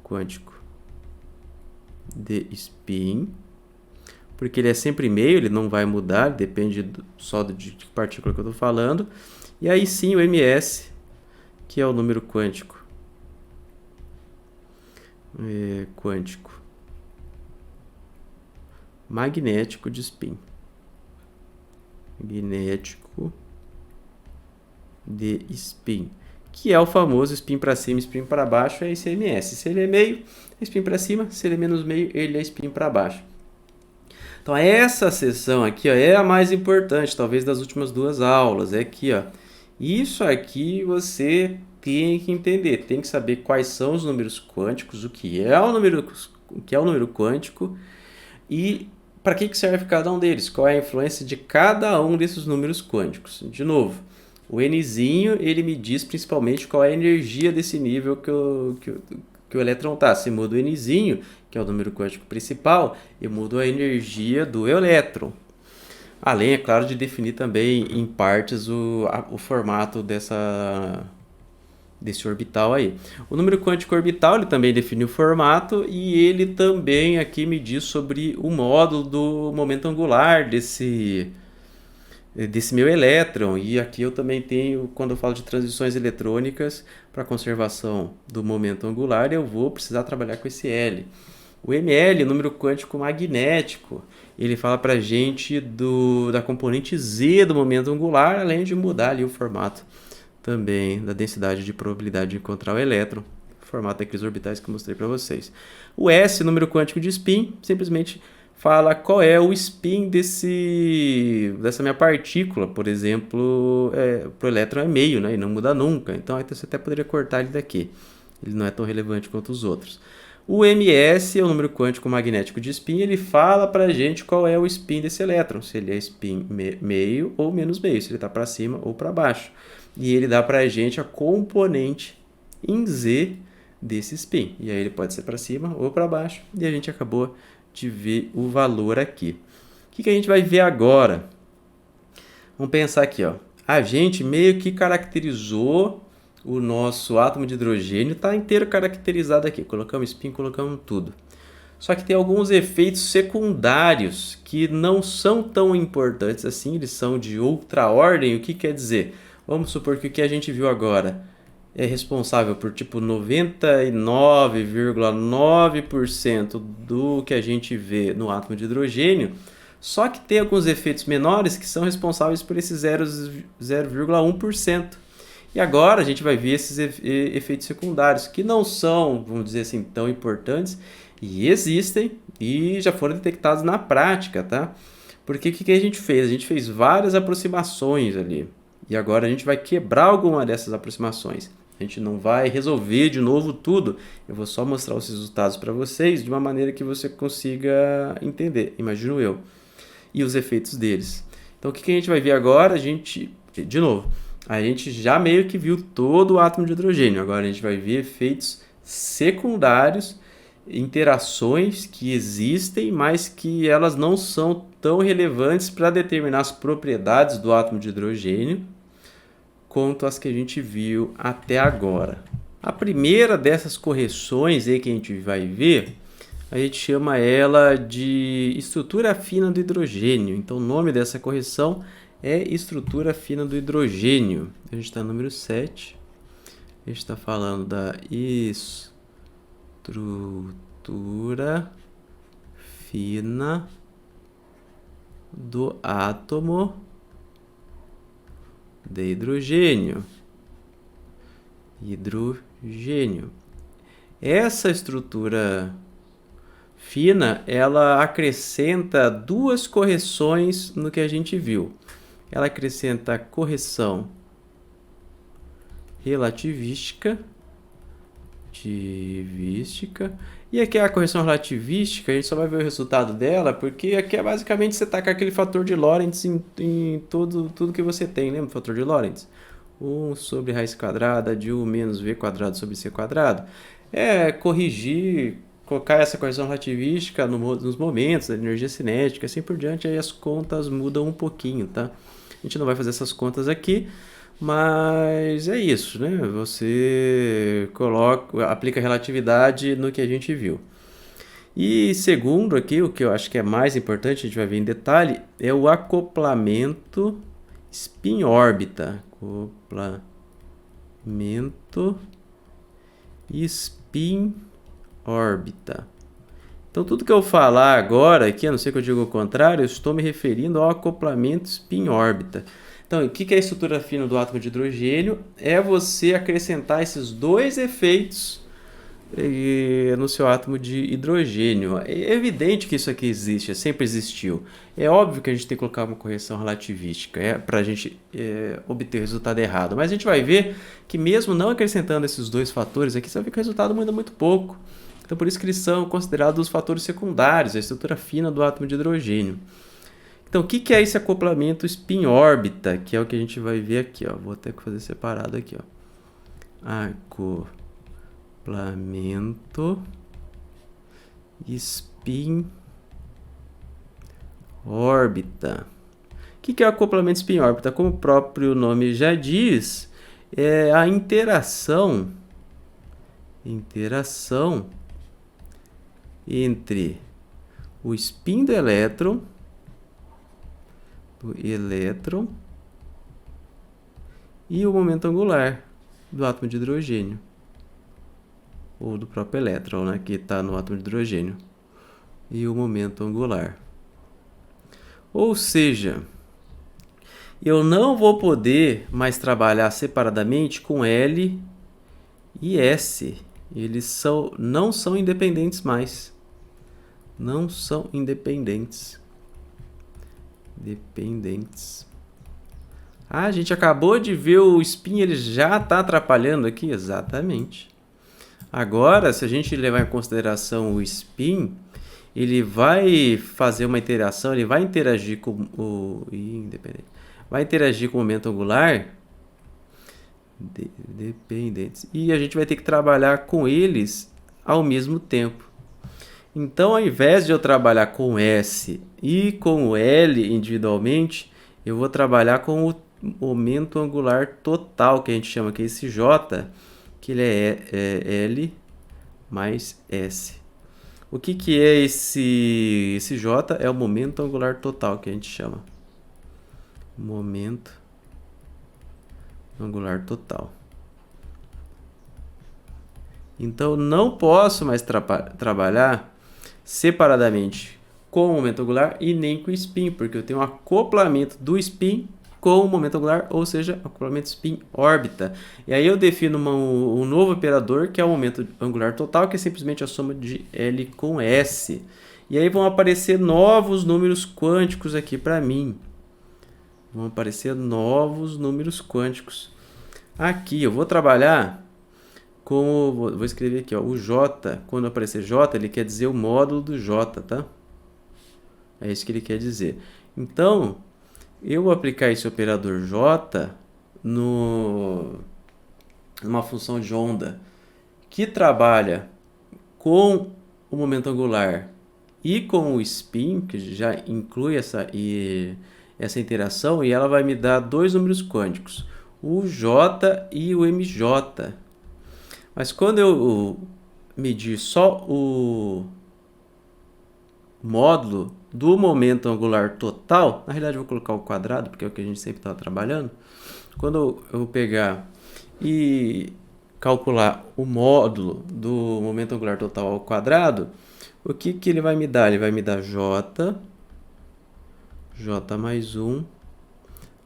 Quântico de spin. porque ele é sempre meio, ele não vai mudar, depende só de que partícula que eu estou falando. E aí sim o ms, que é o número quântico. Quântico magnético de spin. Magnético de spin, que é o famoso spin para cima, spin para baixo, é esse ms. Se ele é meio, é spin para cima, se ele é menos meio, ele é spin para baixo. Então essa seção aqui, ó, é a mais importante, talvez das últimas duas aulas, é aqui, ó. Isso aqui você tem que entender, tem que saber quais são os números quânticos, o que é o número quântico e para que serve cada um deles, qual é a influência de cada um desses números quânticos. De novo, o nzinho, ele me diz principalmente qual é a energia desse nível que o elétron está. Se muda o nzinho, que é o número quântico principal, eu mudo a energia do elétron. Além, é claro, de definir também em partes o formato desse orbital aí. O número quântico orbital, ele também define o formato e ele também aqui me diz sobre o módulo do momento angular desse meu elétron. E aqui eu também tenho, quando eu falo de transições eletrônicas para conservação do momento angular, eu vou precisar trabalhar com esse L. O ml, número quântico magnético, ele fala para a gente da componente Z do momento angular, além de mudar ali o formato também da densidade de probabilidade de encontrar o elétron, formato daqueles orbitais que eu mostrei para vocês. O S, número quântico de spin, simplesmente fala qual é o spin dessa minha partícula, por exemplo, para o elétron é meio, né, e não muda nunca, então aí você até poderia cortar ele daqui, ele não é tão relevante quanto os outros. O ms é o número quântico magnético de spin, ele fala para a gente qual é o spin desse elétron, se ele é spin meio ou menos meio, se ele está para cima ou para baixo. E ele dá para a gente a componente em Z desse spin. E aí ele pode ser para cima ou para baixo. E a gente acabou de ver o valor aqui. O que a gente vai ver agora? Vamos pensar aqui, ó. A gente meio que caracterizou o nosso átomo de hidrogênio, está inteiro caracterizado aqui. Colocamos spin, colocamos tudo. Só que tem alguns efeitos secundários que não são tão importantes assim, eles são de outra ordem. O que quer dizer? Vamos supor que o que a gente viu agora é responsável por tipo 99,9% do que a gente vê no átomo de hidrogênio, só que tem alguns efeitos menores que são responsáveis por esse 0,1%. E agora a gente vai ver esses efeitos secundários, que não são, vamos dizer assim, tão importantes, e existem e já foram detectados na prática, tá? Porque o que a gente fez? A gente fez várias aproximações ali. E agora a gente vai quebrar alguma dessas aproximações. A gente não vai resolver de novo tudo. Eu vou só mostrar os resultados para vocês de uma maneira que você consiga entender, imagino eu. E os efeitos deles. Então o que a gente vai ver agora? De novo, a gente já meio que viu todo o átomo de hidrogênio. Agora a gente vai ver efeitos secundários, interações que existem, mas que elas não são tão relevantes para determinar as propriedades do átomo de hidrogênio quanto as que a gente viu até agora. A primeira dessas correções aí que a gente vai ver, a gente chama ela de estrutura fina do hidrogênio. Então o nome dessa correção é estrutura fina do hidrogênio. A gente está no número 7. A gente está falando da estrutura fina do átomo de hidrogênio. Essa estrutura fina, ela acrescenta duas correções no que a gente viu. Ela acrescenta a correção relativística. E aqui a correção relativística, a gente só vai ver o resultado dela, porque aqui é basicamente você tacar aquele fator de Lorentz em tudo que você tem, lembra o fator de Lorentz? 1 sobre raiz quadrada de 1 menos v quadrado sobre c quadrado. É corrigir, colocar essa correção relativística nos momentos da energia cinética, assim por diante, aí as contas mudam um pouquinho, tá? A gente não vai fazer essas contas aqui, mas é isso, né? Você aplica relatividade no que a gente viu. E segundo aqui, o que eu acho que é mais importante, a gente vai ver em detalhe, é o acoplamento spin-órbita. Acoplamento spin-órbita. Então, tudo que eu falar agora aqui, a não ser que eu diga o contrário, eu estou me referindo ao acoplamento spin-órbita. Então, o que é a estrutura fina do átomo de hidrogênio? É você acrescentar esses dois efeitos no seu átomo de hidrogênio. É evidente que isso aqui existe, sempre existiu. É óbvio que a gente tem que colocar uma correção relativística para a gente obter o resultado errado. Mas a gente vai ver que mesmo não acrescentando esses dois fatores aqui, você vai ver que o resultado muda muito pouco. Então, por isso que eles são considerados os fatores secundários, a estrutura fina do átomo de hidrogênio. Então, o que é esse acoplamento spin-órbita? Que é o que a gente vai ver aqui. Ó. Vou até fazer separado aqui. Ó. Acoplamento spin-órbita. O que é o acoplamento spin-órbita? Como o próprio nome já diz, é a interação entre o spin do elétron e o momento angular do átomo de hidrogênio, ou do próprio elétron, né, que está no átomo de hidrogênio, e o momento angular. Ou seja, eu não vou poder mais trabalhar separadamente com L e S. Eles não são independentes mais. Não são independentes. Ah, a gente acabou de ver o spin, ele já está atrapalhando aqui? Exatamente. Agora, se a gente levar em consideração o spin, ele vai fazer uma interação, ele vai interagir com o independente. Vai interagir com o momento angular dependentes. E a gente vai ter que trabalhar com eles ao mesmo tempo. Então, ao invés de eu trabalhar com S e com o L individualmente, eu vou trabalhar com o momento angular total, que a gente chama aqui esse J, que ele é L mais S. O que é esse J? É o momento angular total, que a gente chama. Momento angular total. Então, não posso mais trabalhar separadamente com o momento angular e nem com o spin, porque eu tenho um acoplamento do spin com o momento angular, ou seja, acoplamento spin-órbita. E aí eu defino um novo operador, que é o momento angular total, que é simplesmente a soma de L com S. E aí vão aparecer novos números quânticos aqui para mim. Vão aparecer novos números quânticos. Aqui eu vou trabalhar com, vou escrever aqui, ó, o J. Quando aparecer J, ele quer dizer o módulo do J, tá? É isso que ele quer dizer. Então, eu vou aplicar esse operador J numa função de onda que trabalha com o momento angular e com o spin, que já inclui essa interação, e ela vai me dar dois números quânticos, o J e o MJ. Mas quando eu medir só o módulo do momento angular total, na realidade eu vou colocar o quadrado, porque é o que a gente sempre está trabalhando. Quando eu pegar e calcular o módulo do momento angular total ao quadrado, o que ele vai me dar? Ele vai me dar J mais 1,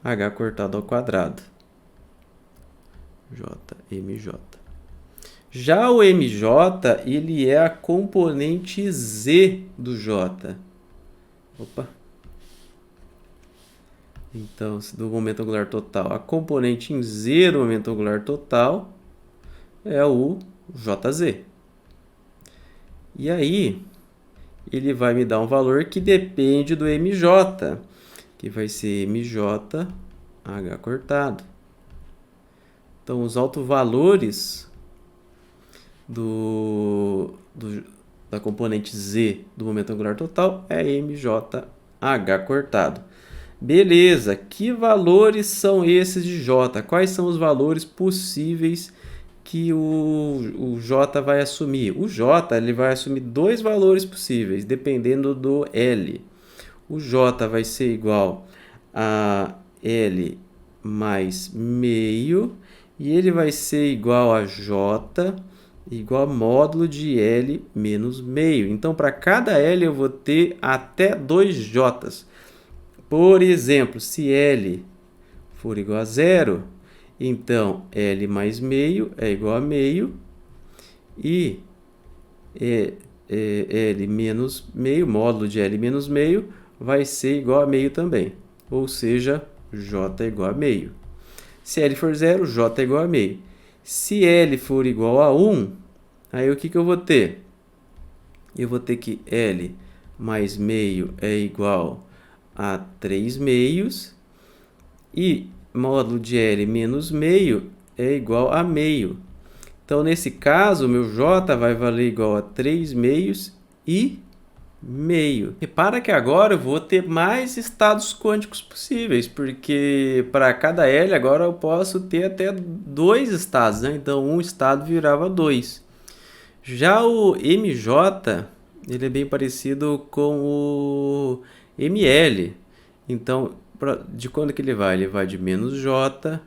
H cortado ao quadrado. JMJ. Já o MJ, ele é a componente Z do J. Opa. Então, do momento angular total, a componente em Z do momento angular total é o JZ. E aí, ele vai me dar um valor que depende do MJ, que vai ser MJ H cortado. Então, os autovalores da componente Z do momento angular total é MJH cortado. Beleza, que valores são esses de J? Quais são os valores possíveis que o J vai assumir? O J ele vai assumir dois valores possíveis, dependendo do L. O J vai ser igual a L mais meio, e ele vai ser igual a J igual a módulo de L menos meio. Então, para cada L eu vou ter até 2 J's. Por exemplo, se L for igual a zero, então L mais meio é igual a meio, e L menos meio, módulo de L menos meio, vai ser igual a meio também. Ou seja, J é igual a meio. Se L for zero, J é igual a meio. Se L for igual a 1, aí o que eu vou ter? Eu vou ter que L mais meio é igual a 3 meios, e módulo de L menos meio é igual a meio. Então, nesse caso, o meu J vai valer igual a 3 meios e meio. Repara que agora eu vou ter mais estados quânticos possíveis, porque para cada L agora eu posso ter até 2 estados, né? Então, um estado virava 2. Já o MJ, ele é bem parecido com o ML. Então, de quando que ele vai? Ele vai de menos J,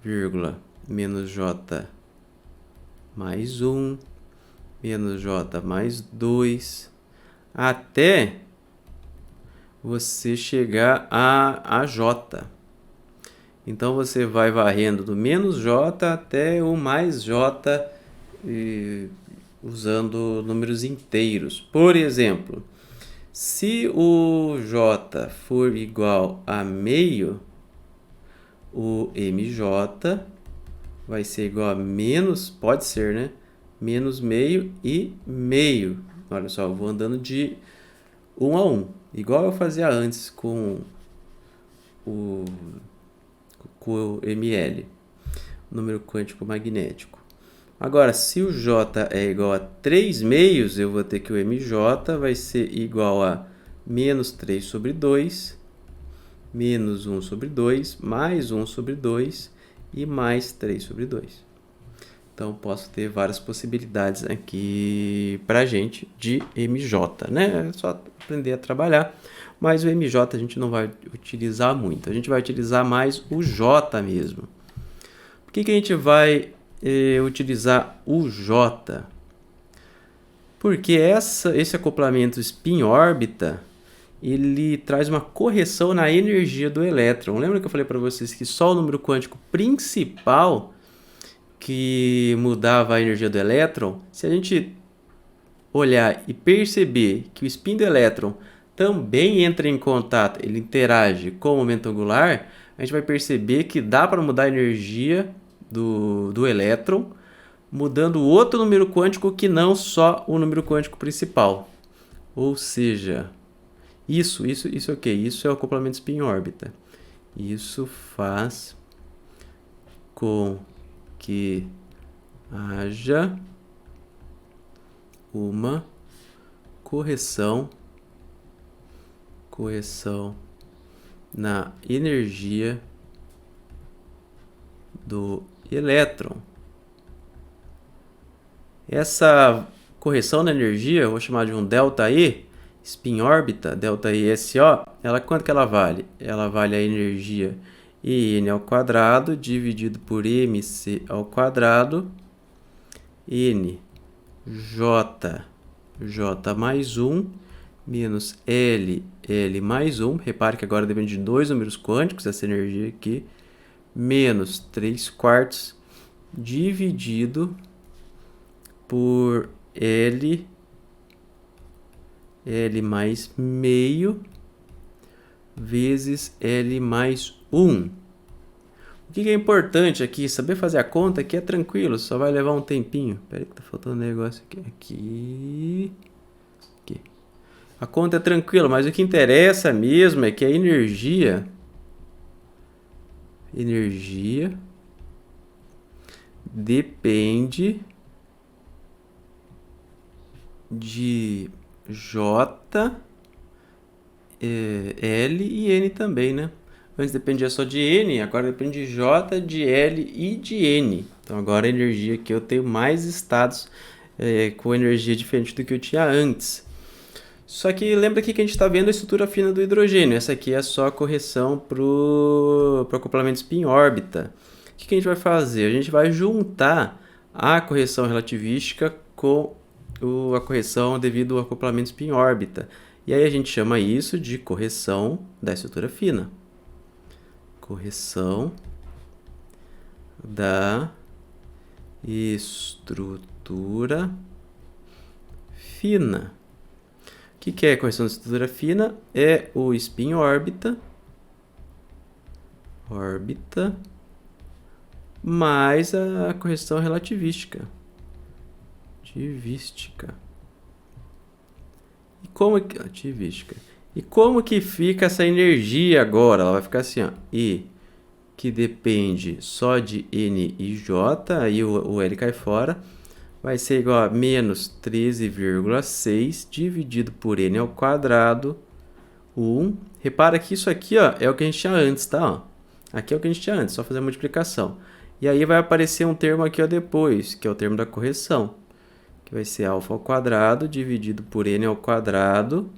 vírgula, menos J mais 1, menos J mais 2, até você chegar a J. Então, você vai varrendo do menos J até o mais J, usando números inteiros. Por exemplo, se o J for igual a meio, o MJ vai ser igual a menos, pode ser, né? Menos meio e meio. Olha só, eu vou andando de 1 a 1, igual eu fazia antes com o ML, número quântico magnético. Agora, se o J é igual a 3 meios, eu vou ter que o MJ vai ser igual a menos 3 sobre 2, menos 1 sobre 2, mais 1 sobre 2 e mais 3 sobre 2. Então, posso ter várias possibilidades aqui para gente de MJ, né? É só aprender a trabalhar, mas o MJ a gente não vai utilizar muito. A gente vai utilizar mais o J mesmo. Por que a gente vai utilizar o J? Porque esse acoplamento spin-órbita, ele traz uma correção na energia do elétron. Lembra que eu falei para vocês que só o número quântico principal que mudava a energia do elétron? Se a gente olhar e perceber que o spin do elétron também entra em contato, ele interage com o momento angular, a gente vai perceber que dá para mudar a energia do elétron, mudando outro número quântico que não só o número quântico principal. Ou seja, isso é o quê? Isso é o acoplamento spin-órbita. Isso faz com que haja uma correção na energia do elétron. Essa correção na energia, eu vou chamar de um ΔE, spin-órbita, ΔE-SO, quanto que ela vale? Ela vale a energia En ao quadrado dividido por mc ao quadrado, N, J mais 1, menos L mais 1. Repare que agora depende de dois números quânticos, essa energia aqui, menos 3 quartos, dividido por L mais meio, vezes L mais 1. O que é importante aqui? Saber fazer a conta aqui é tranquilo, só vai levar um tempinho. Espera aí que tá faltando um negócio aqui. Aqui. A conta é tranquila, mas o que interessa mesmo é que a energia depende de J, L e N também, né? Antes dependia só de N, agora depende de J, de L e de N. Então agora a energia aqui eu tenho mais estados com energia diferente do que eu tinha antes. Só que lembra aqui que a gente está vendo a estrutura fina do hidrogênio. Essa aqui é só a correção para o acoplamento spin-órbita. O que a gente vai fazer? A gente vai juntar a correção relativística com a correção devido ao acoplamento spin-órbita. E aí a gente chama isso de correção da estrutura fina. Correção da estrutura fina. O que é correção da estrutura fina? É o spin-órbita mais a correção relativística. E como que fica essa energia agora? Ela vai ficar assim, ó, E, que depende só de N e J, aí o L cai fora, vai ser igual a menos 13,6 dividido por N ao quadrado, 1. Repara que isso aqui, ó, é o que a gente tinha antes, tá? Ó. Aqui é o que a gente tinha antes, só fazer a multiplicação. E aí vai aparecer um termo aqui ó, depois, que é o termo da correção, que vai ser alfa ao quadrado dividido por N ao quadrado,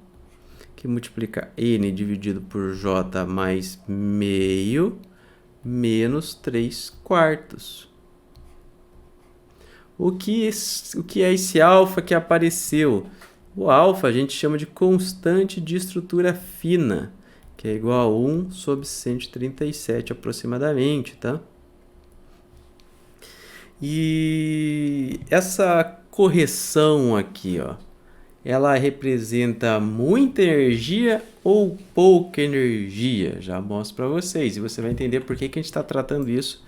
que multiplica N dividido por J mais meio, menos 3/4. O que é esse alfa que apareceu? O alfa a gente chama de constante de estrutura fina, que é igual a 1 sobre 137 aproximadamente, tá? E essa correção aqui, ó, ela representa muita energia ou pouca energia? Já mostro para vocês e você vai entender por que a gente está tratando isso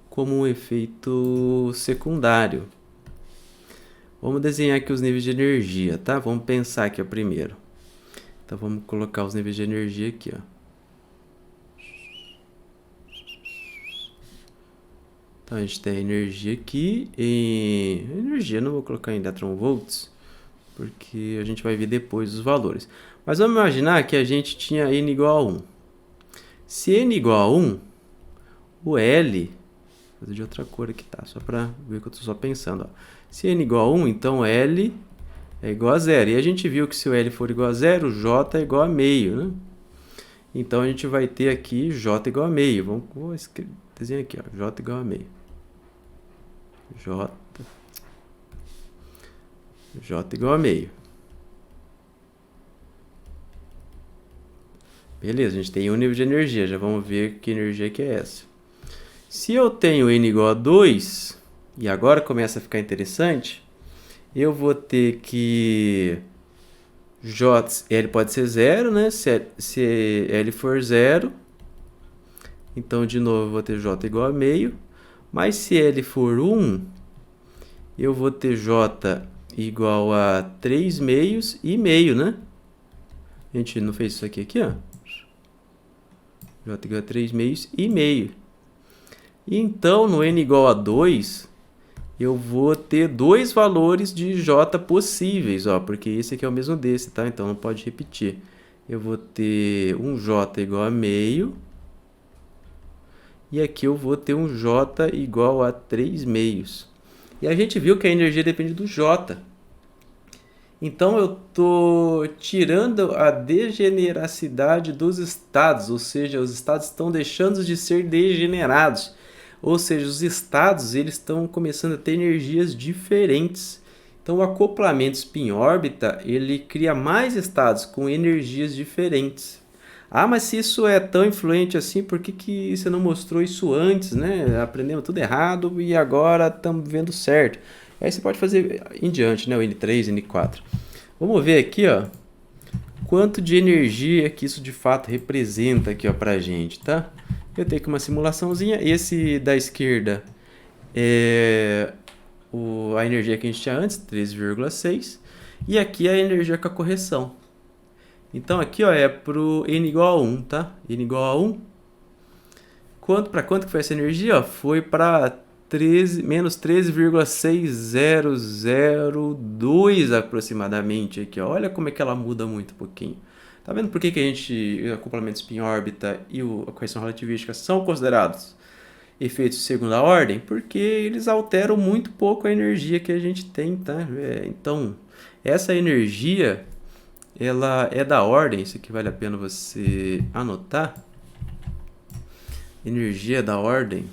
como um efeito secundário. Vamos desenhar aqui os níveis de energia, tá? Vamos pensar aqui ó, primeiro. Então vamos colocar os níveis de energia aqui, ó. Então a gente tem energia aqui em energia, não vou colocar em electron volts, porque a gente vai ver depois os valores. Mas vamos imaginar que a gente tinha N igual a 1. Se N igual a 1, o L, vou fazer de outra cor aqui, tá? Só para ver que eu estou só pensando. Ó. Se N igual a 1, então L é igual a 0. E a gente viu que se o L for igual a 0, J é igual a meio, né? Então a gente vai ter aqui J igual a meio. Vamos desenhar aqui, ó, J igual a meio. J igual a meio. Beleza, a gente tem um nível de energia. Já vamos ver que energia que é essa. Se eu tenho N igual a 2, e agora começa a ficar interessante, eu vou ter que L pode ser 0, né? Se L for 0, então de novo eu vou ter J igual a meio. Mas se L for 1, eu vou ter J igual a 3 meios e meio, né? A gente não fez isso aqui, ó. J igual a 3 meios e meio. Então, no N igual a 2, eu vou ter dois valores de J possíveis, ó, porque esse aqui é o mesmo desse, tá? Então, não pode repetir. Eu vou ter um J igual a meio. E aqui eu vou ter um J igual a 3 meios. E a gente viu que a energia depende do J. Então, eu estou tirando a degeneracidade dos estados, ou seja, os estados estão deixando de ser degenerados. Ou seja, os estados eles estão começando a ter energias diferentes. Então, o acoplamento spin-órbita ele cria mais estados com energias diferentes. Ah, mas se isso é tão influente assim, por que você não mostrou isso antes, né? Aprendemos tudo errado e agora estamos vendo certo. Aí você pode fazer em diante, né? O N3, N4. Vamos ver aqui, ó, quanto de energia que isso de fato representa aqui, ó, pra gente, tá? Eu tenho aqui uma simulaçãozinha. Esse da esquerda é a energia que a gente tinha antes, 13,6. E aqui é a energia com a correção. Então aqui ó, é pro N igual a 1, tá? N igual a 1. Para quanto que foi essa energia? Ó? Foi para menos 13,6002 aproximadamente. Aqui, ó. Olha como é que ela muda muito um pouquinho. Tá vendo por que o acoplamento spin-órbita e a correção relativística são considerados efeitos de segunda ordem? Porque eles alteram muito pouco a energia que a gente tem, tá? Então, essa energia, ela é da ordem, isso aqui vale a pena você anotar. Energia da ordem,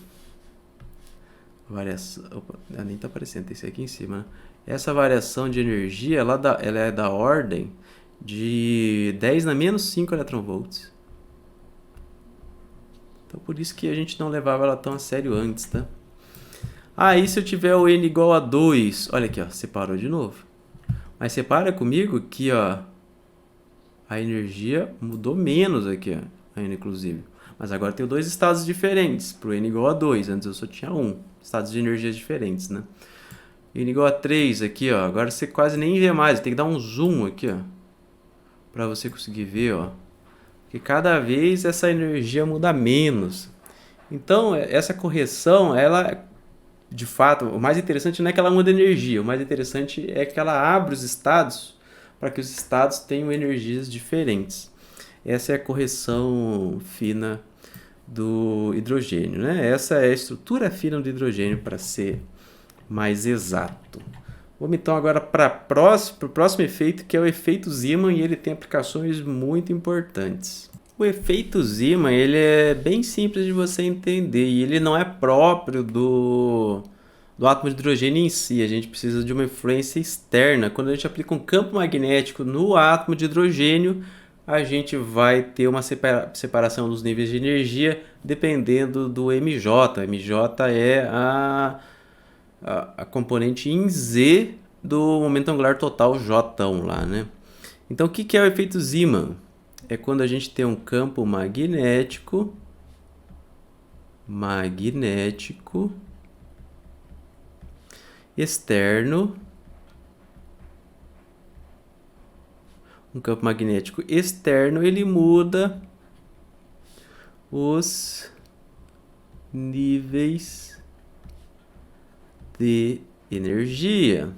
variação, opa, nem está aparecendo esse aqui em cima, né? Essa variação de energia, ela é da ordem de 10 na menos 5 eletronvolts. Então por isso que a gente não levava ela tão a sério antes, tá? Aí se eu tiver o n igual a 2, olha aqui, ó, separou de novo. Mas separa comigo que, ó, a energia mudou menos aqui, ó, ainda inclusive. Mas agora tem dois estados diferentes, para o n igual a 2, antes eu só tinha estados de energias diferentes, né? N igual a 3 aqui, ó, agora você quase nem vê mais, tem que dar um zoom aqui, ó, para você conseguir ver, ó, que cada vez essa energia muda menos. Então, essa correção, ela, de fato, o mais interessante não é que ela muda energia, o mais interessante é que ela abre os estados para que os estados tenham energias diferentes. Essa é a correção fina do hidrogênio, né? Essa é a estrutura fina do hidrogênio, para ser mais exato. Vamos então agora para o próximo efeito, que é o efeito Zeeman, e ele tem aplicações muito importantes. O efeito Zeeman, ele é bem simples de você entender, e ele não é próprio do átomo de hidrogênio em si. A gente precisa de uma influência externa. Quando a gente aplica um campo magnético no átomo de hidrogênio, a gente vai ter uma separação dos níveis de energia dependendo do MJ. MJ é a componente em Z do momento angular total J lá, né? Então, o que é o efeito Zeeman? É quando a gente tem um campo magnético externo, um campo magnético externo, ele muda os níveis de energia.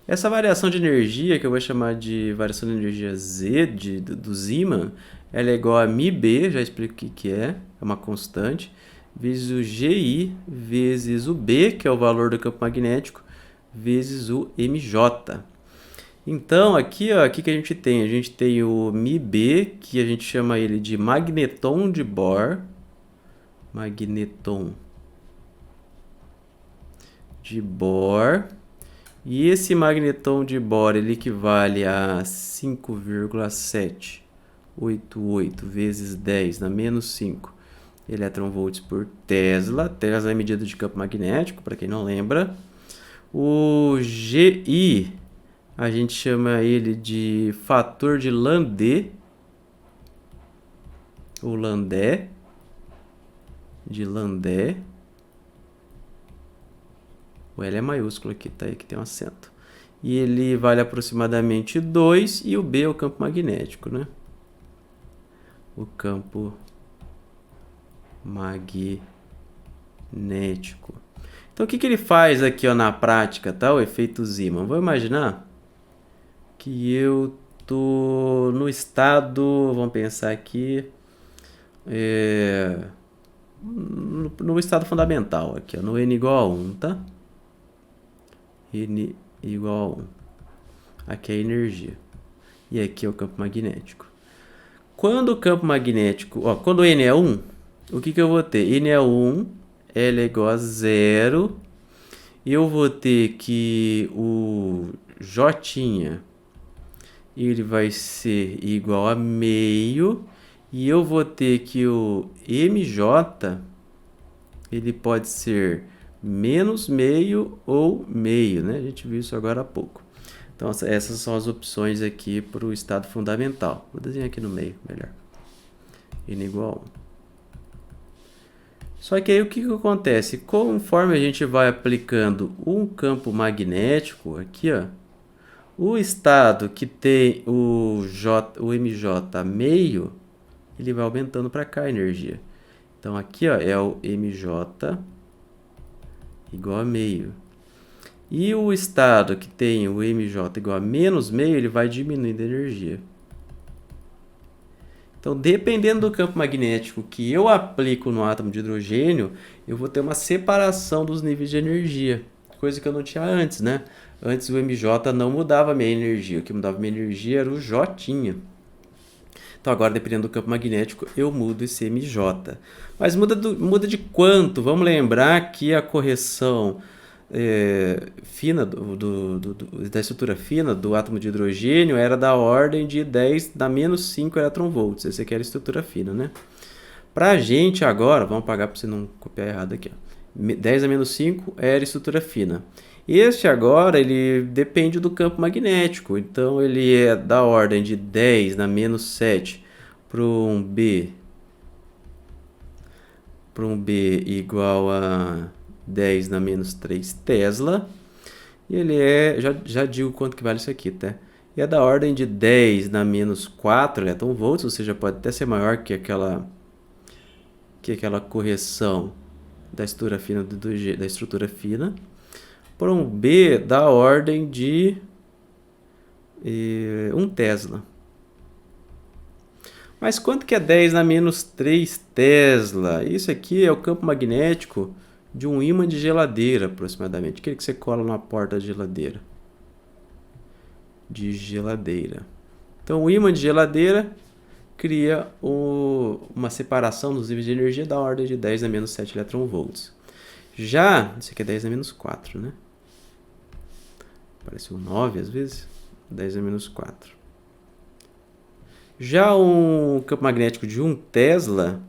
Essa variação de energia, que eu vou chamar de variação de energia Z do Zeeman, ela é igual a μB, já explico o que é uma constante, vezes o GI, vezes o B, que é o valor do campo magnético, vezes o MJ. Então, aqui, ó, o que a gente tem? A gente tem o μB, que a gente chama ele de magneton de Bohr. Magneton de Bohr. E esse magneton de Bohr, ele equivale a 5,788 vezes 10 na menos 5 eletronvolts por Tesla. Tesla é medida de campo magnético, para quem não lembra. O GI, a gente chama ele de fator de Landé, ou Landé, de Landé. O L é maiúsculo aqui, tá aí que tem um acento. E ele vale aproximadamente 2, e o B é o campo magnético, né? O campo magnético. Então, o que ele faz aqui, ó, na prática, tá? O efeito Zeeman. Vou imaginar que eu tô no estado, vamos pensar aqui, no estado fundamental, aqui, ó, no N igual a 1, tá? N igual a 1. Aqui é a energia. E aqui é o campo magnético. Quando o campo magnético, ó, quando N é 1, o que eu vou ter? N é 1, L é igual a 0. E eu vou ter que o J, ele vai ser igual a meio. E eu vou ter que o MJ, ele pode ser menos meio ou meio, né? A gente viu isso agora há pouco. Então, essas são as opções aqui para o estado fundamental. Vou desenhar aqui no meio, melhor. N igual a 1. Só que aí o que acontece? Conforme a gente vai aplicando um campo magnético aqui, ó, o estado que tem o MJ meio, ele vai aumentando para cá a energia. Então, aqui, ó, é o MJ igual a meio. E o estado que tem o mj igual a menos meio, ele vai diminuindo a energia. Então, dependendo do campo magnético que eu aplico no átomo de hidrogênio, eu vou ter uma separação dos níveis de energia, coisa que eu não tinha antes, né? Antes o MJ não mudava a minha energia, o que mudava a minha energia era o J. Então agora, dependendo do campo magnético, eu mudo esse MJ. Mas muda de quanto? Vamos lembrar que a correção fina da estrutura fina do átomo de hidrogênio era da ordem de 10 na menos 5 eletronvolts. Essa aqui era a estrutura fina, né? Para a gente agora, vamos apagar para você não copiar errado aqui, ó. 10 a menos 5 era estrutura fina. Este agora, ele depende do campo magnético. Então, ele é da ordem de 10 na menos 7 para um B igual a 10 na menos 3 Tesla. E ele é, já digo quanto que vale isso aqui, tá? E é da ordem de 10 na menos 4 eletronvolts, ou seja, pode até ser maior que aquela correção da estrutura fina da estrutura fina, por um B da ordem de 1 Tesla. Mas quanto que é 10 na menos 3 Tesla? Isso aqui é o campo magnético de um ímã de geladeira, aproximadamente. Aquele que você cola na porta da geladeira. De geladeira. Então, o ímã de geladeira cria uma separação dos níveis de energia da ordem de 10 a menos 7 eletronvolts. Já, isso aqui é 10 a menos 4, né? Parece um 9 às vezes. 10 a menos 4. Já um campo magnético de 1 Tesla,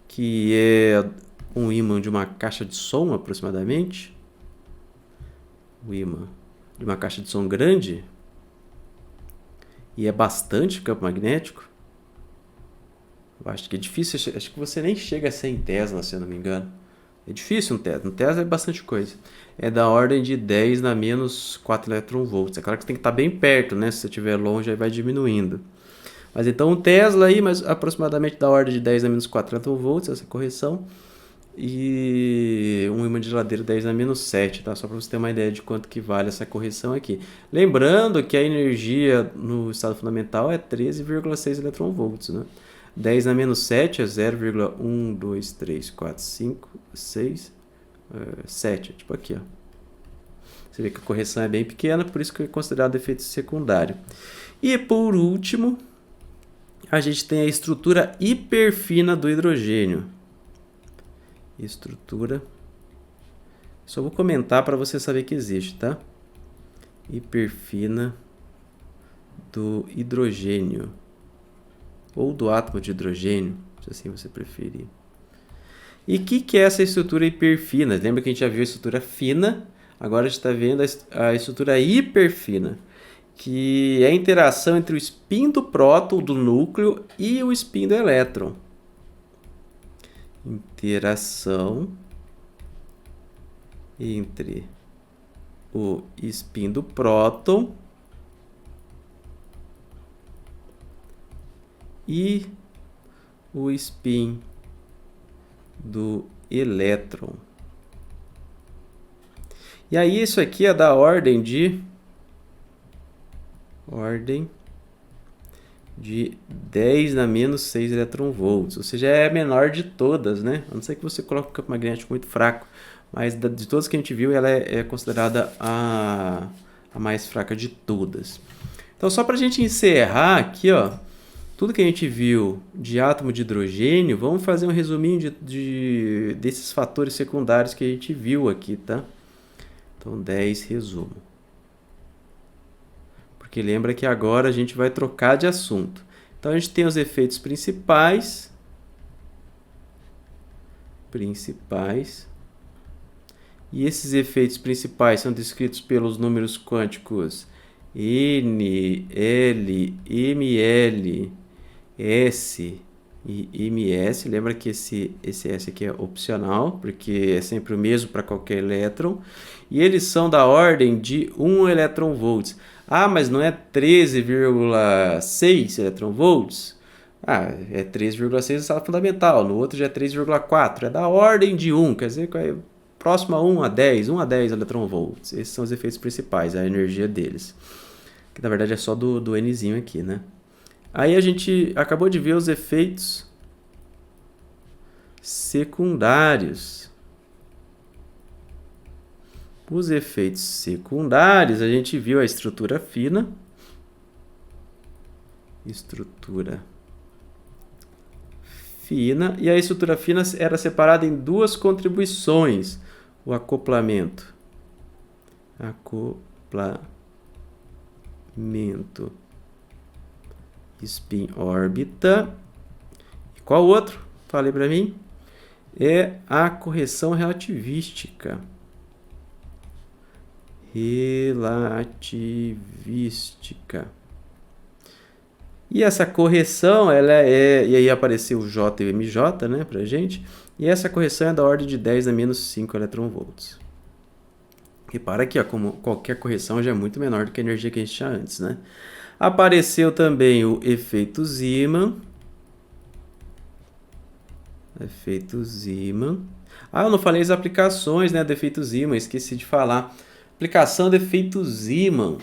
que é um ímã de uma caixa de som aproximadamente, o ímã de uma caixa de som grande, e é bastante campo magnético. Eu acho que é difícil, acho que você nem chega a 100 Tesla, se eu não me engano. É difícil um Tesla. Um Tesla é bastante coisa. É da ordem de 10 na menos 4 eletronvolts. É claro que você tem que estar bem perto, né? Se você estiver longe, aí vai diminuindo. Mas então um Tesla aí, mas aproximadamente da ordem de 10 na menos 4 eletronvolts, essa correção. E um ímã de geladeira 10 na menos 7, tá? Só para você ter uma ideia de quanto que vale essa correção aqui. Lembrando que a energia no estado fundamental é 13,6 eletronvolts, né? 10 na menos 7 é 0,1, 2, 3, 4, 5, 6, 7. Tipo aqui, ó. Você vê que a correção é bem pequena, por isso que é considerado efeito secundário. E por último, a gente tem a estrutura hiperfina do hidrogênio. Estrutura. Só vou comentar para você saber que existe, tá? Hiperfina do hidrogênio. Ou do átomo de hidrogênio, se assim você preferir. E o que é essa estrutura hiperfina? Lembra que a gente já viu a estrutura fina? Agora a gente está vendo a estrutura hiperfina, que é a interação entre o spin do próton, do núcleo, e o spin do elétron. Interação entre o spin do próton e o spin do elétron. E aí isso aqui é da ordem de 10 na menos 6 eletronvolts, ou seja, é a menor de todas, né? A não ser que você coloque um campo magnético muito fraco, mas de todas que a gente viu, ela é considerada a mais fraca de todas. Então, só para a gente encerrar aqui, ó, tudo que a gente viu de átomo de hidrogênio, vamos fazer um resuminho desses fatores secundários que a gente viu aqui, tá? Então, 10 resumo. Porque lembra que agora a gente vai trocar de assunto. Então, a gente tem os efeitos principais. E esses efeitos principais são descritos pelos números quânticos N, L, ML, S e MS. Lembra que esse S aqui é opcional, porque é sempre o mesmo para qualquer elétron. E eles são da ordem de 1 eletronvolts. Ah, mas não é 13,6 eletronvolts? Ah, é 13,6 no estado fundamental, no outro já é 3,4. É da ordem de 1, quer dizer que próximo a 1 a 10 eletronvolts. Esses são os efeitos principais, a energia deles. Que na verdade é só do Nzinho aqui, né? Aí a gente acabou de ver os efeitos secundários. Os efeitos secundários, a gente viu a estrutura fina. Estrutura fina. E a estrutura fina era separada em duas contribuições. O acoplamento. Acoplamento. Spin órbita. E qual outro? Falei para mim. É a correção relativística. Relativística. E essa correção, ela é... E aí apareceu o J e o MJ, né, pra gente. E essa correção é da ordem de 10 a menos 5 eletronvolts. Repara aqui, ó, como qualquer correção já é muito menor do que a energia que a gente tinha antes, né? Apareceu também o efeito Zeeman. Efeito Zeeman. Ah, eu não falei as aplicações, né, do efeito Zeeman, esqueci de falar. Aplicação do efeito Zeeman.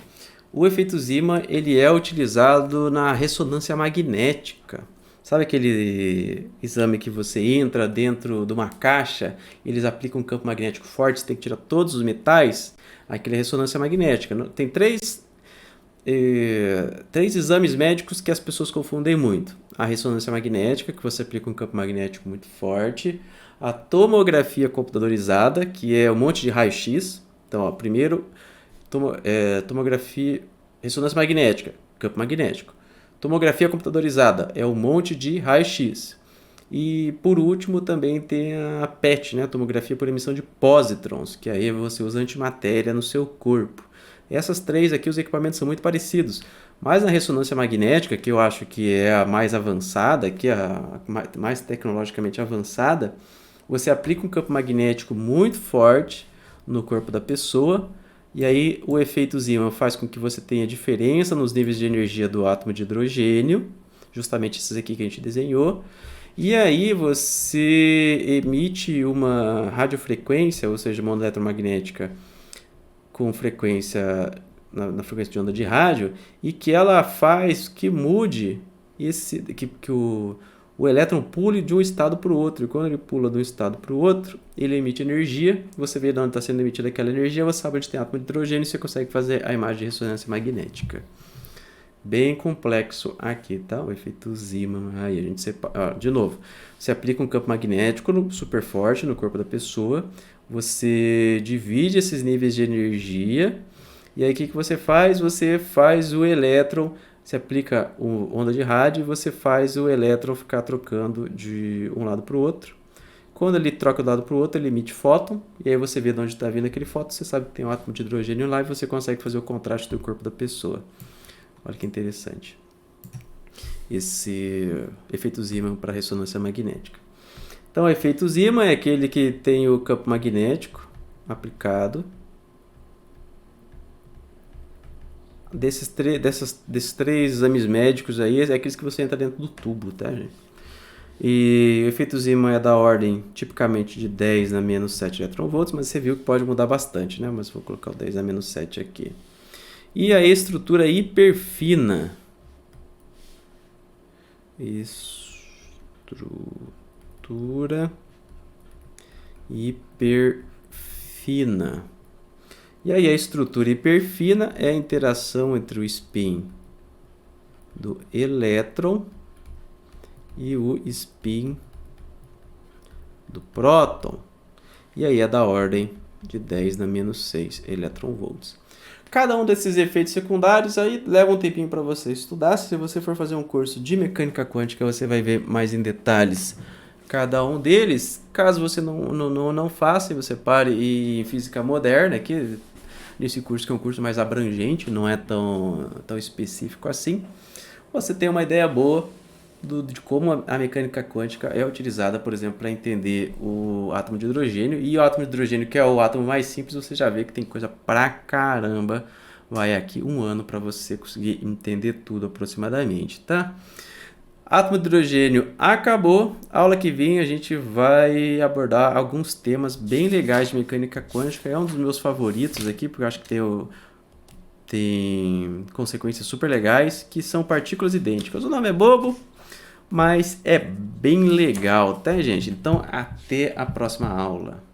O efeito Zeeman, ele é utilizado na ressonância magnética. Sabe aquele exame que você entra dentro de uma caixa e eles aplicam um campo magnético forte, você tem que tirar todos os metais? Aquele é ressonância magnética. Tem três exames médicos que as pessoas confundem muito. A ressonância magnética, que você aplica um campo magnético muito forte. A tomografia computadorizada, que é um monte de raio-x. Então, ó, primeiro, tomografia, ressonância magnética, campo magnético. Tomografia computadorizada é um monte de raio-x. E, por último, também tem a PET, né? Tomografia por emissão de pósitrons, que aí você usa antimatéria no seu corpo. Essas três aqui, os equipamentos são muito parecidos. Mas na ressonância magnética, que eu acho que é a mais avançada, que é a mais tecnologicamente avançada, você aplica um campo magnético muito forte no corpo da pessoa, e aí o efeito Zeeman faz com que você tenha diferença nos níveis de energia do átomo de hidrogênio, justamente esses aqui que a gente desenhou, e aí você emite uma radiofrequência, ou seja, uma onda eletromagnética com frequência na frequência de onda de rádio, e que ela faz que mude que o elétron pule de um estado para o outro. E quando ele pula de um estado para o outro, ele emite energia. Você vê de onde está sendo emitida aquela energia, você sabe onde tem átomo de hidrogênio e você consegue fazer a imagem de ressonância magnética. Bem complexo aqui, tá? O efeito Zeeman. Aí a gente separa. De novo, você aplica um campo magnético super forte no corpo da pessoa, você divide esses níveis de energia, e aí o que você faz? Você faz o elétron. Você aplica onda de rádio e você faz o elétron ficar trocando de um lado para o outro. Quando ele troca de um lado para o outro, ele emite fóton. E aí você vê de onde está vindo aquele fóton. Você sabe que tem um átomo de hidrogênio lá e você consegue fazer o contraste do corpo da pessoa. Olha que interessante. Esse efeito Zeeman para ressonância magnética. Então, o efeito Zeeman é aquele que tem o campo magnético aplicado. Desses três exames médicos aí, é aqueles que você entra dentro do tubo, tá, gente? E o efeito Zeeman é da ordem, tipicamente, de 10 a menos 7 eletronvolts, mas você viu que pode mudar bastante, né? Mas vou colocar o 10 a menos 7 aqui. E a estrutura hiperfina. Estrutura hiperfina. E aí a estrutura hiperfina é a interação entre o spin do elétron e o spin do próton. E aí é da ordem de 10 na menos 6 eletronvolts. Cada um desses efeitos secundários aí leva um tempinho para você estudar. Se você for fazer um curso de mecânica quântica, você vai ver mais em detalhes cada um deles. Caso você não faça e você pare em física moderna, que nesse curso que é um curso mais abrangente, não é tão específico assim, você tem uma ideia boa de como a mecânica quântica é utilizada, por exemplo, para entender o átomo de hidrogênio. E o átomo de hidrogênio, que é o átomo mais simples, você já vê que tem coisa pra caramba. Vai aqui 1 ano para você conseguir entender tudo aproximadamente, tá? Átomo de hidrogênio acabou. Aula que vem a gente vai abordar alguns temas bem legais de mecânica quântica. É um dos meus favoritos aqui, porque eu acho que tem consequências super legais, que são partículas idênticas. O nome é bobo, mas é bem legal, tá, gente? Então, até a próxima aula.